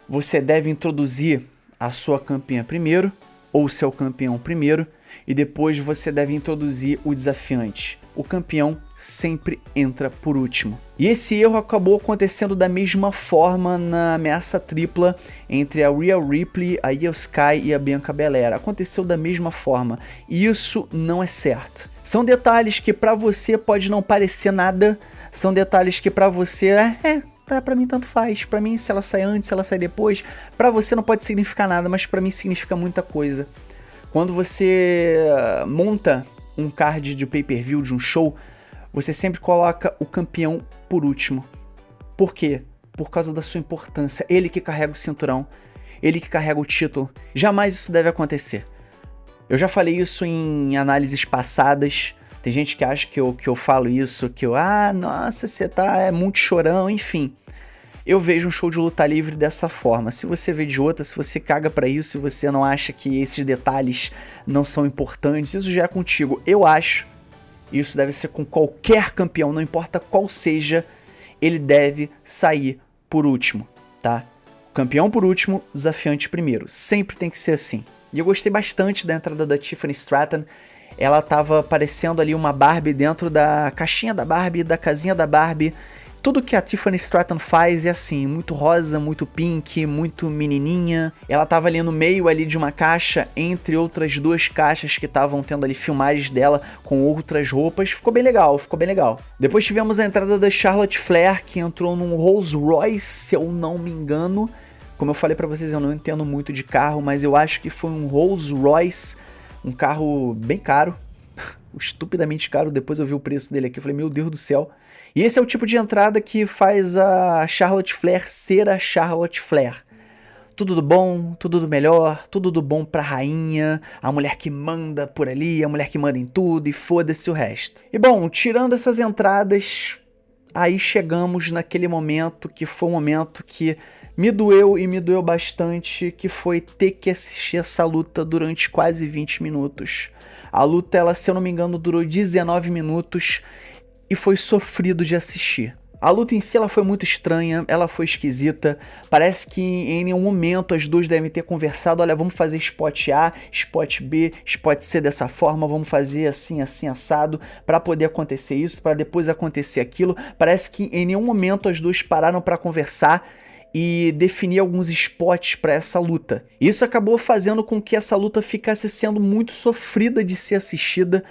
você deve introduzir a sua campeã primeiro, ou o seu campeão primeiro, e depois você deve introduzir o desafiante. O campeão sempre entra por último. E esse erro acabou acontecendo da mesma forma na ameaça tripla entre a Rhea Ripley, a Io Sky e a Bianca Belair. Aconteceu da mesma forma. E isso não é certo. São detalhes que pra você pode não parecer nada. São detalhes que pra você pra mim tanto faz. Pra mim, se ela sai antes, se ela sai depois, pra você não pode significar nada, mas pra mim significa muita coisa. Quando você monta um card de pay-per-view, de um show, você sempre coloca o campeão por último. Por quê? Por causa da sua importância. Ele que carrega o cinturão, ele que carrega o título. Jamais isso deve acontecer. Eu já falei isso em análises passadas. Tem gente que acha que eu falo isso, que nossa, você é muito chorão, enfim. Eu vejo um show de luta livre dessa forma. Se você vê de outra, se você caga pra isso, se você não acha que esses detalhes não são importantes, isso já é contigo. Eu acho, isso deve ser com qualquer campeão, não importa qual seja, ele deve sair por último, tá? Campeão por último, desafiante primeiro. Sempre tem que ser assim. E eu gostei bastante da entrada da Tiffany Stratton. Ela tava parecendo ali uma Barbie dentro da caixinha da Barbie, da casinha da Barbie. Tudo que a Tiffany Stratton faz é assim, muito rosa, muito pink, muito menininha. Ela tava ali no meio ali de uma caixa, entre outras duas caixas que estavam tendo ali filmagens dela com outras roupas. Ficou bem legal, ficou bem legal. Depois tivemos a entrada da Charlotte Flair, que entrou num Rolls Royce, se eu não me engano. Como eu falei pra vocês, eu não entendo muito de carro, mas eu acho que foi um Rolls Royce, um carro bem caro, estupidamente caro. Depois eu vi o preço dele aqui, eu falei, meu Deus do céu. E esse é o tipo de entrada que faz a Charlotte Flair ser a Charlotte Flair. Tudo do bom, tudo do melhor, tudo do bom pra rainha, a mulher que manda por ali, a mulher que manda em tudo e foda-se o resto. E bom, tirando essas entradas, aí chegamos naquele momento que foi um momento que me doeu e me doeu bastante, que foi ter que assistir essa luta durante quase 20 minutos. A luta, ela, se eu não me engano, durou 19 minutos e foi sofrido de assistir. A luta em si ela foi muito estranha, ela foi esquisita, parece que em nenhum momento as duas devem ter conversado, olha, vamos fazer spot A, spot B, spot C dessa forma, vamos fazer assim, assim, assado, para poder acontecer isso, para depois acontecer aquilo. Parece que em nenhum momento as duas pararam para conversar e definir alguns spots para essa luta. Isso acabou fazendo com que essa luta ficasse sendo muito sofrida de ser assistida.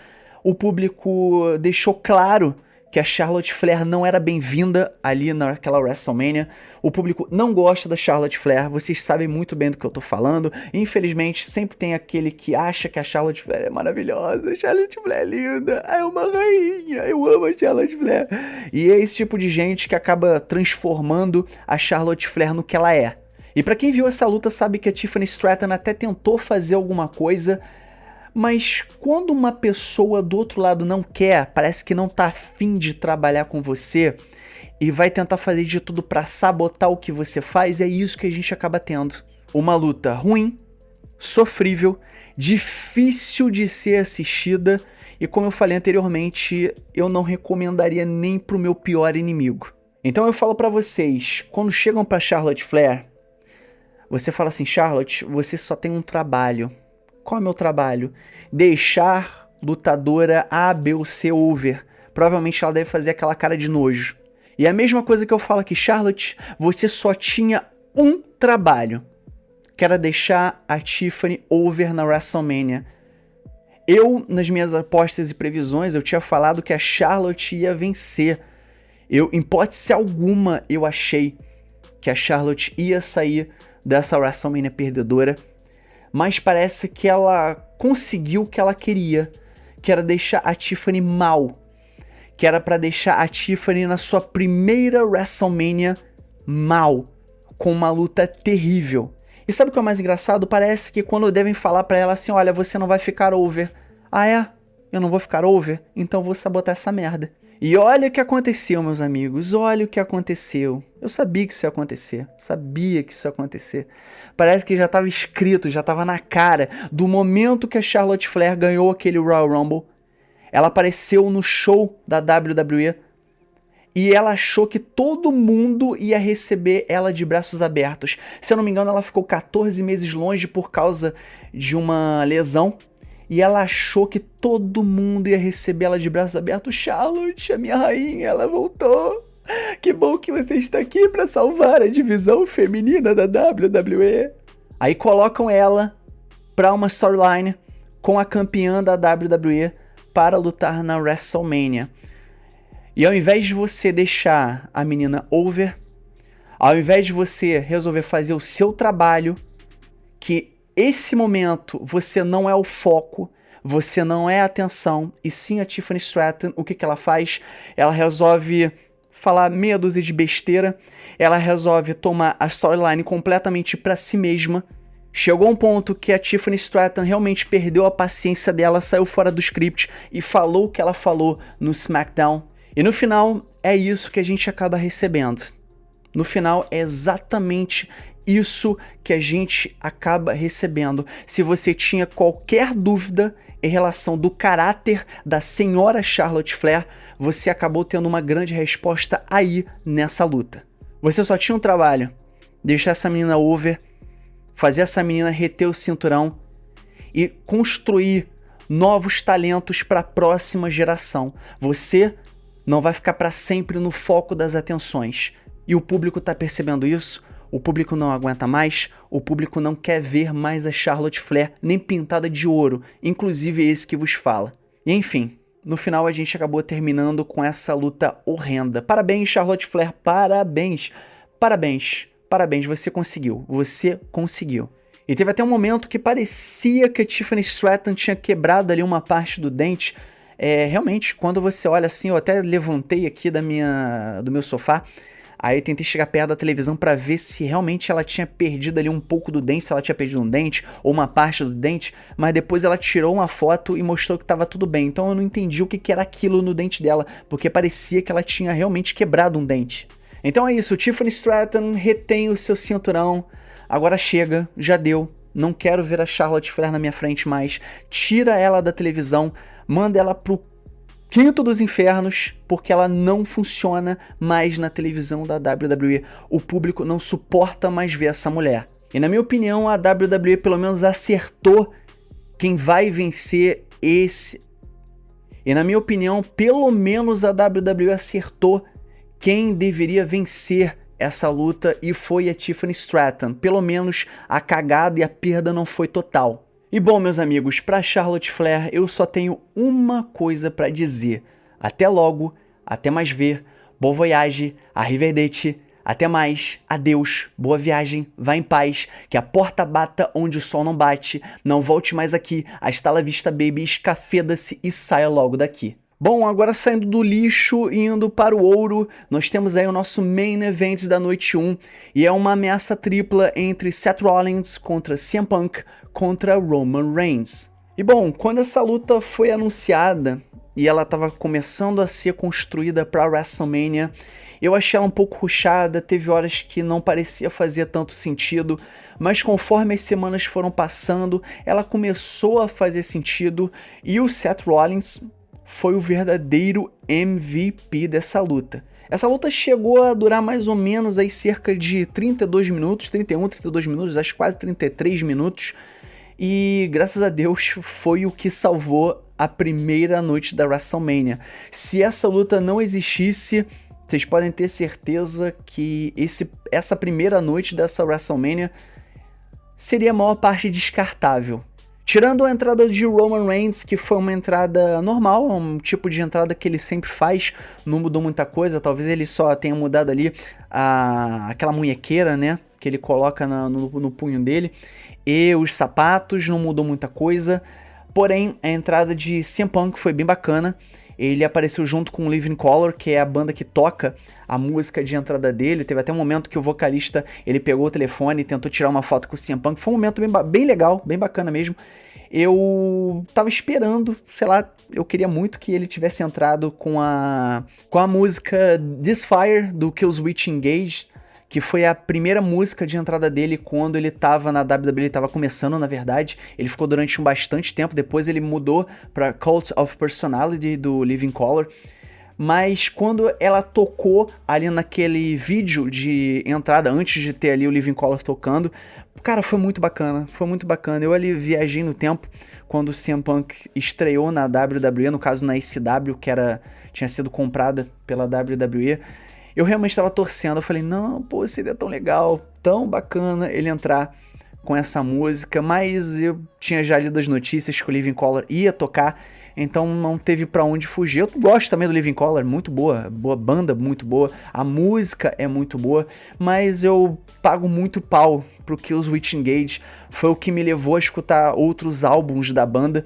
O público deixou claro que a Charlotte Flair não era bem-vinda ali naquela WrestleMania. O público não gosta da Charlotte Flair, vocês sabem muito bem do que eu tô falando. Infelizmente, sempre tem aquele que acha que a Charlotte Flair é maravilhosa, a Charlotte Flair é linda, é uma rainha, eu amo a Charlotte Flair. E é esse tipo de gente que acaba transformando a Charlotte Flair no que ela é. E pra quem viu essa luta sabe que a Tiffany Stratton até tentou fazer alguma coisa, mas quando uma pessoa do outro lado não quer, parece que não tá afim de trabalhar com você e vai tentar fazer de tudo pra sabotar o que você faz, é isso que a gente acaba tendo. Uma luta ruim, sofrível, difícil de ser assistida e, como eu falei anteriormente, eu não recomendaria nem pro meu pior inimigo. Então eu falo pra vocês, quando chegam pra Charlotte Flair, você fala assim, Charlotte, você só tem um trabalho. Qual é o meu trabalho? Deixar lutadora A, B ou C over. Provavelmente ela deve fazer aquela cara de nojo. E a mesma coisa que eu falo aqui, Charlotte, você só tinha um trabalho, que era deixar a Tiffany over na WrestleMania. Eu, nas minhas apostas e previsões, eu tinha falado que a Charlotte ia vencer. Em hipótese alguma, eu achei que a Charlotte ia sair dessa WrestleMania perdedora. Mas parece que ela conseguiu o que ela queria, que era deixar a Tiffany mal, que era pra deixar a Tiffany na sua primeira WrestleMania mal, com uma luta terrível. E sabe o que é o mais engraçado? Parece que quando devem falar pra ela assim, olha, você não vai ficar over. Ah é? Eu não vou ficar over? Então vou sabotar essa merda. E olha o que aconteceu, meus amigos, olha o que aconteceu. Eu sabia que isso ia acontecer, sabia que isso ia acontecer. Parece que já estava escrito, já estava na cara. Do momento que a Charlotte Flair ganhou aquele Royal Rumble, ela apareceu no show da WWE e ela achou que todo mundo ia receber ela de braços abertos. Se eu não me engano, ela ficou 14 meses longe por causa de uma lesão. E ela achou que todo mundo ia receber ela de braços abertos. Charlotte, a minha rainha, ela voltou. Que bom que você está aqui para salvar a divisão feminina da WWE. Aí colocam ela para uma storyline com a campeã da WWE para lutar na WrestleMania. E ao invés de você deixar a menina over, ao invés de você resolver fazer o seu trabalho, que esse momento você não é o foco, você não é a atenção, e sim a Tiffany Stratton, o que ela faz? Ela resolve falar meia dúzia de besteira, ela resolve tomar a storyline completamente pra si mesma. Chegou um ponto que a Tiffany Stratton realmente perdeu a paciência dela, saiu fora do script e falou o que ela falou no SmackDown. E no final, é isso que a gente acaba recebendo. No final, é exatamente isso que a gente acaba recebendo. Se você tinha qualquer dúvida em relação do caráter da senhora Charlotte Flair, você acabou tendo uma grande resposta aí nessa luta. Você só tinha um trabalho: deixar essa menina over, fazer essa menina reter o cinturão e construir novos talentos para a próxima geração. Você não vai ficar para sempre no foco das atenções. E o público está percebendo isso. O público não aguenta mais, o público não quer ver mais a Charlotte Flair nem pintada de ouro, inclusive esse que vos fala. E enfim, no final a gente acabou terminando com essa luta horrenda. Parabéns, Charlotte Flair, parabéns, parabéns, parabéns, você conseguiu, você conseguiu. E teve até um momento que parecia que a Tiffany Stratton tinha quebrado ali uma parte do dente. Realmente, quando você olha assim, eu até levantei aqui do meu sofá, aí eu tentei chegar perto da televisão pra ver se realmente ela tinha perdido ali um pouco do dente, se ela tinha perdido um dente ou uma parte do dente, mas depois ela tirou uma foto e mostrou que tava tudo bem. Então eu não entendi o que era aquilo no dente dela, porque parecia que ela tinha realmente quebrado um dente. Então é isso, Tiffany Stratton retém o seu cinturão, agora chega, já deu, não quero ver a Charlotte Flair na minha frente mais, tira ela da televisão, manda ela pro quinto dos infernos, porque ela não funciona mais na televisão da WWE. O público não suporta mais ver essa mulher. E na minha opinião, a WWE pelo menos acertou quem vai vencer esse. E na minha opinião, pelo menos a WWE acertou quem deveria vencer essa luta e foi a Tiffany Stratton. Pelo menos a cagada e a perda não foi total. E bom, meus amigos, para Charlotte Flair eu só tenho uma coisa para dizer. Até logo, até mais ver, boa voyage, arrivederci, até mais, adeus, boa viagem, vá em paz, que a porta bata onde o sol não bate, não volte mais aqui, hasta la vista baby, escafeda-se e saia logo daqui. Bom, agora saindo do lixo e indo para o ouro, nós temos aí o nosso main event da noite 1, e é uma ameaça tripla entre Seth Rollins contra CM Punk contra Roman Reigns. E bom, quando essa luta foi anunciada e ela estava começando a ser construída para WrestleMania, eu achei ela um pouco rushada, teve horas que não parecia fazer tanto sentido, mas conforme as semanas foram passando, ela começou a fazer sentido e o Seth Rollins foi o verdadeiro MVP dessa luta. Essa luta chegou a durar mais ou menos aí cerca de 32 minutos, 31, 32 minutos, acho quase 33 minutos. E graças a Deus foi o que salvou a primeira noite da WrestleMania. Se essa luta não existisse, vocês podem ter certeza que essa primeira noite dessa WrestleMania seria a maior parte descartável. Tirando a entrada de Roman Reigns, que foi uma entrada normal, um tipo de entrada que ele sempre faz, não mudou muita coisa, talvez ele só tenha mudado ali aquela munhequeira, né, que ele coloca no punho dele, e os sapatos, não mudou muita coisa, porém a entrada de CM Punk foi bem bacana. Ele apareceu junto com o Living Colour, que é a banda que toca a música de entrada dele. Teve até um momento que o vocalista ele pegou o telefone e tentou tirar uma foto com o CM Punk. Foi um momento bem legal, bem bacana mesmo. Eu tava esperando, sei lá, eu queria muito que ele tivesse entrado com a música This Fire, do Killswitch Engage, que foi a primeira música de entrada dele quando ele tava na WWE, ele tava começando, na verdade. Ele ficou durante bastante tempo, depois ele mudou pra Cult of Personality, do Living Colour. Mas quando ela tocou ali naquele vídeo de entrada, antes de ter ali o Living Colour tocando, cara, foi muito bacana, foi muito bacana. Eu ali viajei no tempo, quando o CM Punk estreou na WWE, no caso na ECW, que tinha sido comprada pela WWE. Eu realmente estava torcendo, eu falei, não, pô, seria tão legal, tão bacana ele entrar com essa música, mas eu tinha já lido as notícias que o Living Colour ia tocar, então não teve pra onde fugir. Eu gosto também do Living Colour, muito boa banda, muito boa, a música é muito boa, mas eu pago muito pau pro Killswitch Engage, foi o que me levou a escutar outros álbuns da banda,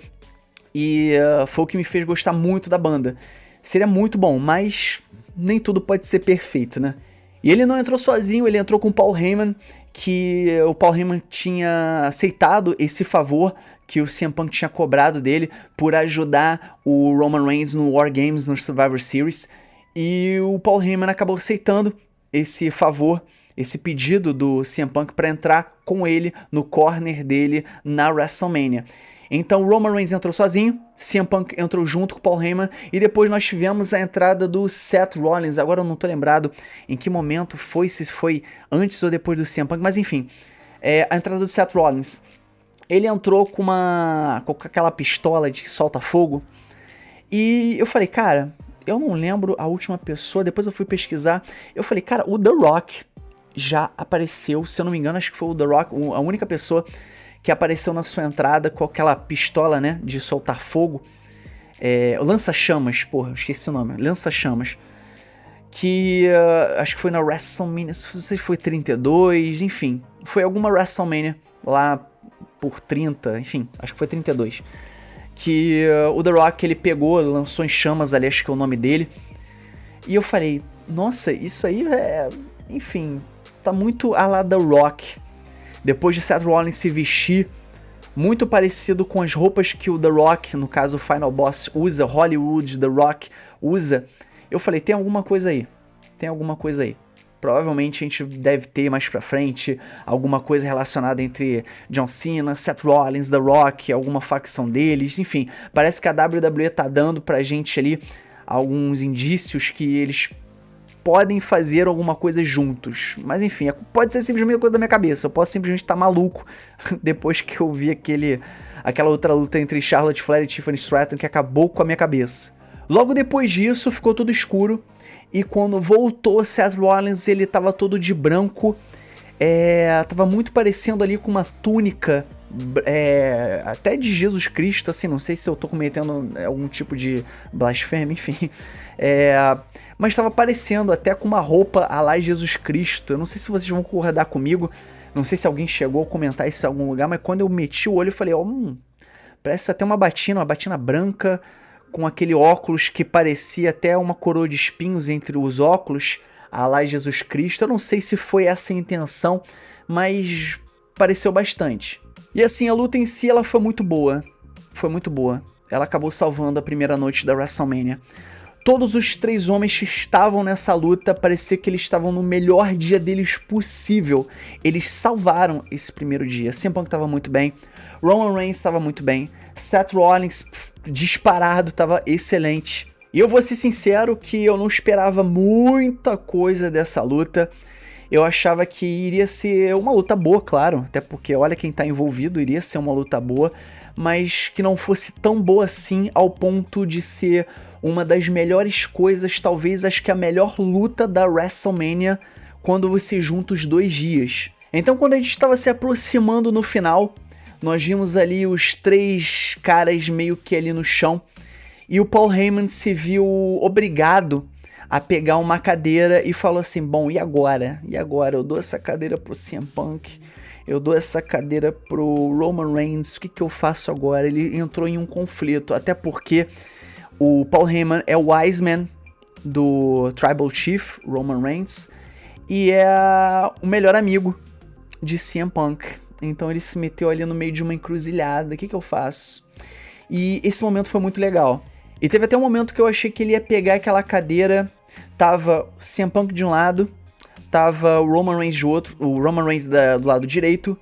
e foi o que me fez gostar muito da banda. Seria muito bom, mas nem tudo pode ser perfeito, né? E ele não entrou sozinho, ele entrou com o Paul Heyman, que o Paul Heyman tinha aceitado esse favor que o CM Punk tinha cobrado dele por ajudar o Roman Reigns no War Games, no Survivor Series, e o Paul Heyman acabou aceitando esse favor, esse pedido do CM Punk para entrar com ele no corner dele na WrestleMania. Então o Roman Reigns entrou sozinho, CM Punk entrou junto com o Paul Heyman, e depois nós tivemos a entrada do Seth Rollins. Agora eu não tô lembrado em que momento foi, se foi antes ou depois do CM Punk, mas enfim, a entrada do Seth Rollins. Ele entrou com aquela pistola de solta-fogo, e eu falei, cara, eu não lembro a última pessoa, depois eu fui pesquisar, eu falei, cara, o The Rock já apareceu, se eu não me engano, acho que foi o The Rock, a única pessoa que apareceu na sua entrada com aquela pistola, né, de soltar fogo, lança-chamas, porra, eu esqueci o nome, lança-chamas, que acho que foi na WrestleMania, não sei se foi 32, enfim, foi alguma WrestleMania lá por 30, enfim, acho que foi 32, que o The Rock, ele pegou, lançou em chamas ali, acho que é o nome dele, e eu falei, nossa, isso aí enfim, tá muito a la The Rock. Depois de Seth Rollins se vestir muito parecido com as roupas que o The Rock, no caso o Final Boss, usa, Hollywood, The Rock usa, eu falei, tem alguma coisa aí, Provavelmente a gente deve ter mais pra frente alguma coisa relacionada entre John Cena, Seth Rollins, The Rock, alguma facção deles, enfim. Parece que a WWE tá dando pra gente ali alguns indícios que eles podem fazer alguma coisa juntos. Mas enfim, pode ser simplesmente coisa da minha cabeça. Eu posso simplesmente estar maluco depois que eu vi aquela outra luta entre Charlotte Flair e Tiffany Stratton que acabou com a minha cabeça. Logo depois disso, ficou tudo escuro. E quando voltou Seth Rollins, ele tava todo de branco. Tava muito parecendo ali com uma túnica até de Jesus Cristo, assim, não sei se eu tô cometendo algum tipo de blasfêmia, enfim. Mas estava parecendo até com uma roupa a lá Jesus Cristo. Eu não sei se vocês vão concordar comigo, não sei se alguém chegou a comentar isso em algum lugar, mas quando eu meti o olho eu falei, parece até uma batina branca, com aquele óculos que parecia até uma coroa de espinhos entre os óculos, a lá Jesus Cristo. Eu não sei se foi essa a intenção, mas pareceu bastante. E assim, a luta em si ela foi muito boa. Ela acabou salvando a primeira noite da WrestleMania. Todos os 3 homens que estavam nessa luta, parecia que eles estavam no melhor dia deles possível. Eles salvaram esse primeiro dia. CM Punk estava muito bem, Roman Reigns estava muito bem, Seth Rollins disparado, estava excelente. E eu vou ser sincero que eu não esperava muita coisa dessa luta. Eu achava que iria ser uma luta boa, claro, até porque olha quem tá envolvido, iria ser uma luta boa, mas que não fosse tão boa assim ao ponto de ser uma das melhores coisas, talvez acho que a melhor luta da WrestleMania quando você junta os 2 dias. Então quando a gente estava se aproximando no final, nós vimos ali os 3 caras meio que ali no chão, e o Paul Heyman se viu obrigado a pegar uma cadeira e falou assim, bom, e agora? Eu dou essa cadeira pro CM Punk, eu dou essa cadeira pro Roman Reigns, o que eu faço agora? Ele entrou em um conflito, até porque o Paul Heyman é o wise man do Tribal Chief, Roman Reigns, e é o melhor amigo de CM Punk. Então ele se meteu ali no meio de uma encruzilhada, o que eu faço? E esse momento foi muito legal. E teve até um momento que eu achei que ele ia pegar aquela cadeira, tava CM Punk de um lado, tava o Roman Reigns do outro, o Roman Reigns do lado direito,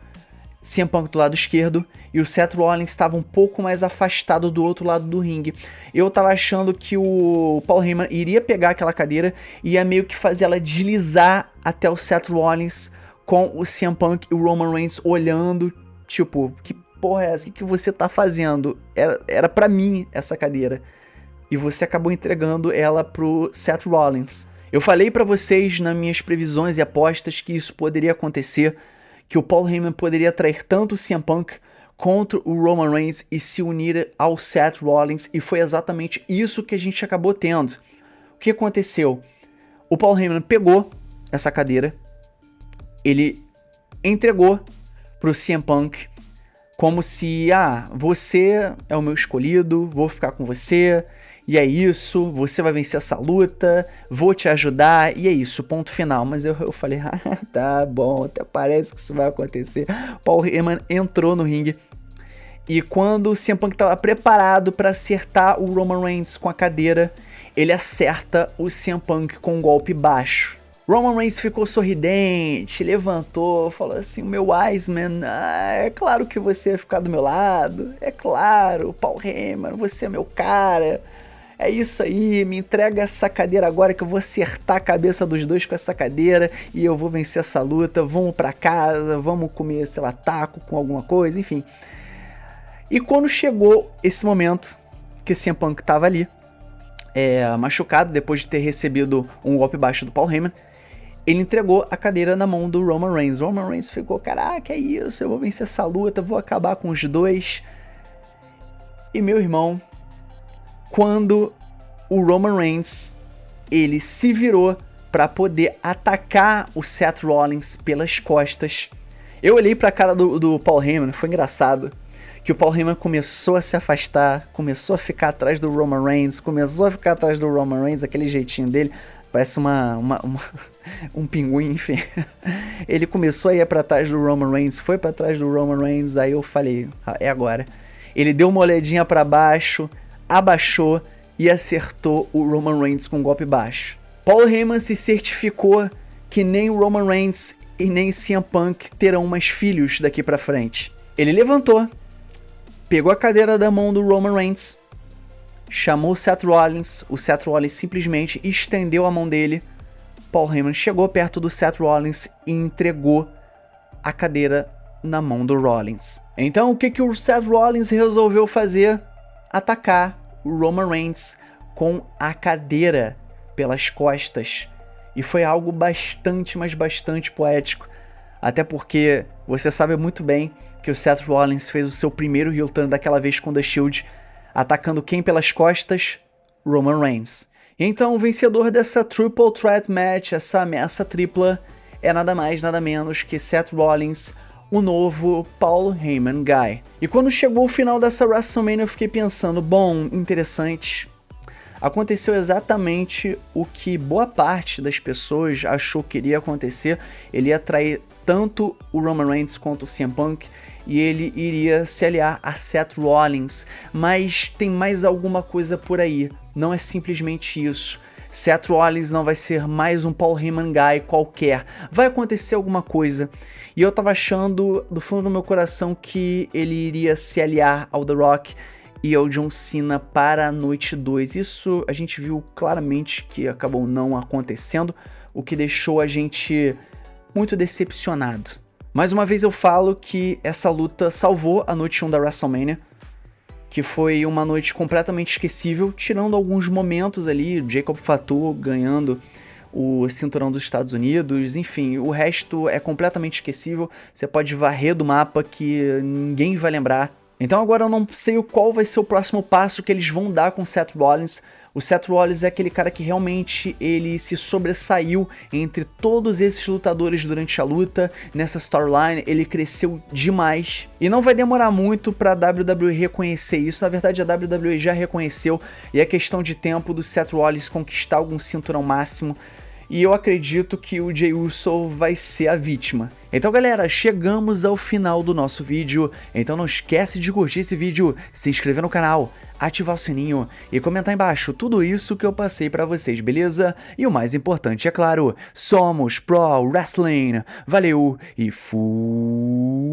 CM Punk do lado esquerdo, e o Seth Rollins estava um pouco mais afastado do outro lado do ringue. Eu tava achando que o Paul Heyman iria pegar aquela cadeira e ia meio que fazer ela deslizar até o Seth Rollins com o CM Punk e o Roman Reigns olhando, tipo, que porra é essa? O que você tá fazendo? Era pra mim essa cadeira. E você acabou entregando ela pro Seth Rollins. Eu falei pra vocês nas minhas previsões e apostas que isso poderia acontecer, que o Paul Heyman poderia atrair tanto o CM Punk contra o Roman Reigns e se unir ao Seth Rollins, e foi exatamente isso que a gente acabou tendo. O que aconteceu? O Paul Heyman pegou essa cadeira, ele entregou pro CM Punk como se, você é o meu escolhido, vou ficar com você, e é isso, você vai vencer essa luta, vou te ajudar, e é isso, ponto final. Mas eu falei, tá bom, até parece que isso vai acontecer. Paul Heyman entrou no ringue, e quando o CM Punk estava preparado para acertar o Roman Reigns com a cadeira, ele acerta o CM Punk com um golpe baixo. Roman Reigns ficou sorridente, levantou, falou assim, o meu Wiseman, é claro que você vai ficar do meu lado, é claro, Paul Heyman, você é meu cara, é isso aí, me entrega essa cadeira agora que eu vou acertar a cabeça dos dois com essa cadeira e eu vou vencer essa luta, vamos pra casa, vamos comer, sei lá, taco com alguma coisa, enfim. E quando chegou esse momento que o CM Punk tava ali, machucado, depois de ter recebido um golpe baixo do Paul Heyman, ele entregou a cadeira na mão do Roman Reigns. Roman Reigns ficou, caraca, é isso, eu vou vencer essa luta, vou acabar com os dois. E meu irmão, quando o Roman Reigns, ele se virou para poder atacar o Seth Rollins pelas costas, eu olhei pra cara do Paul Heyman, foi engraçado, que o Paul Heyman começou a se afastar, começou a ficar atrás do Roman Reigns, aquele jeitinho dele, parece um pinguim, enfim. Ele começou a ir pra trás do Roman Reigns, foi pra trás do Roman Reigns, aí eu falei, é agora. Ele deu uma olhadinha pra baixo, abaixou e acertou o Roman Reigns com um golpe baixo. Paul Heyman se certificou que nem Roman Reigns e nem CM Punk terão mais filhos daqui pra frente. Ele levantou, pegou a cadeira da mão do Roman Reigns, chamou o Seth Rollins simplesmente estendeu a mão dele. Paul Heyman chegou perto do Seth Rollins e entregou a cadeira na mão do Rollins. Então o que o Seth Rollins resolveu fazer? Atacar o Roman Reigns com a cadeira pelas costas. E foi algo bastante, mas bastante poético. Até porque você sabe muito bem que o Seth Rollins fez o seu primeiro heel turn daquela vez com The Shield, atacando quem pelas costas? Roman Reigns. Então o vencedor dessa Triple Threat Match, essa ameaça tripla, é nada mais, nada menos que Seth Rollins, o novo Paul Heyman Guy. E quando chegou o final dessa WrestleMania eu fiquei pensando, bom, interessante. Aconteceu exatamente o que boa parte das pessoas achou que iria acontecer. Ele ia atrair tanto o Roman Reigns quanto o CM Punk e ele iria se aliar a Seth Rollins. Mas tem mais alguma coisa por aí, não é simplesmente isso. Seth Rollins não vai ser mais um Paul Heyman Guy qualquer, vai acontecer alguma coisa. E eu tava achando do fundo do meu coração que ele iria se aliar ao The Rock e ao John Cena para a noite 2. Isso a gente viu claramente que acabou não acontecendo, o que deixou a gente muito decepcionado. Mais uma vez eu falo que essa luta salvou a noite 1 da WrestleMania, que foi uma noite completamente esquecível, tirando alguns momentos ali, Jacob Fatu ganhando o cinturão dos Estados Unidos, enfim, o resto é completamente esquecível, você pode varrer do mapa que ninguém vai lembrar. Então agora eu não sei qual vai ser o próximo passo que eles vão dar com o Seth Rollins. O Seth Rollins é aquele cara que realmente ele se sobressaiu entre todos esses lutadores durante a luta. Nessa storyline ele cresceu demais. E não vai demorar muito pra WWE reconhecer isso. Na verdade a WWE já reconheceu e é questão de tempo do Seth Rollins conquistar algum cinturão máximo. E eu acredito que o Jey Uso vai ser a vítima. Então galera, chegamos ao final do nosso vídeo, então não esquece de curtir esse vídeo, se inscrever no canal, ativar o sininho e comentar embaixo tudo isso que eu passei pra vocês, beleza? E o mais importante, é claro, somos Pro Wrestling. Valeu e fui!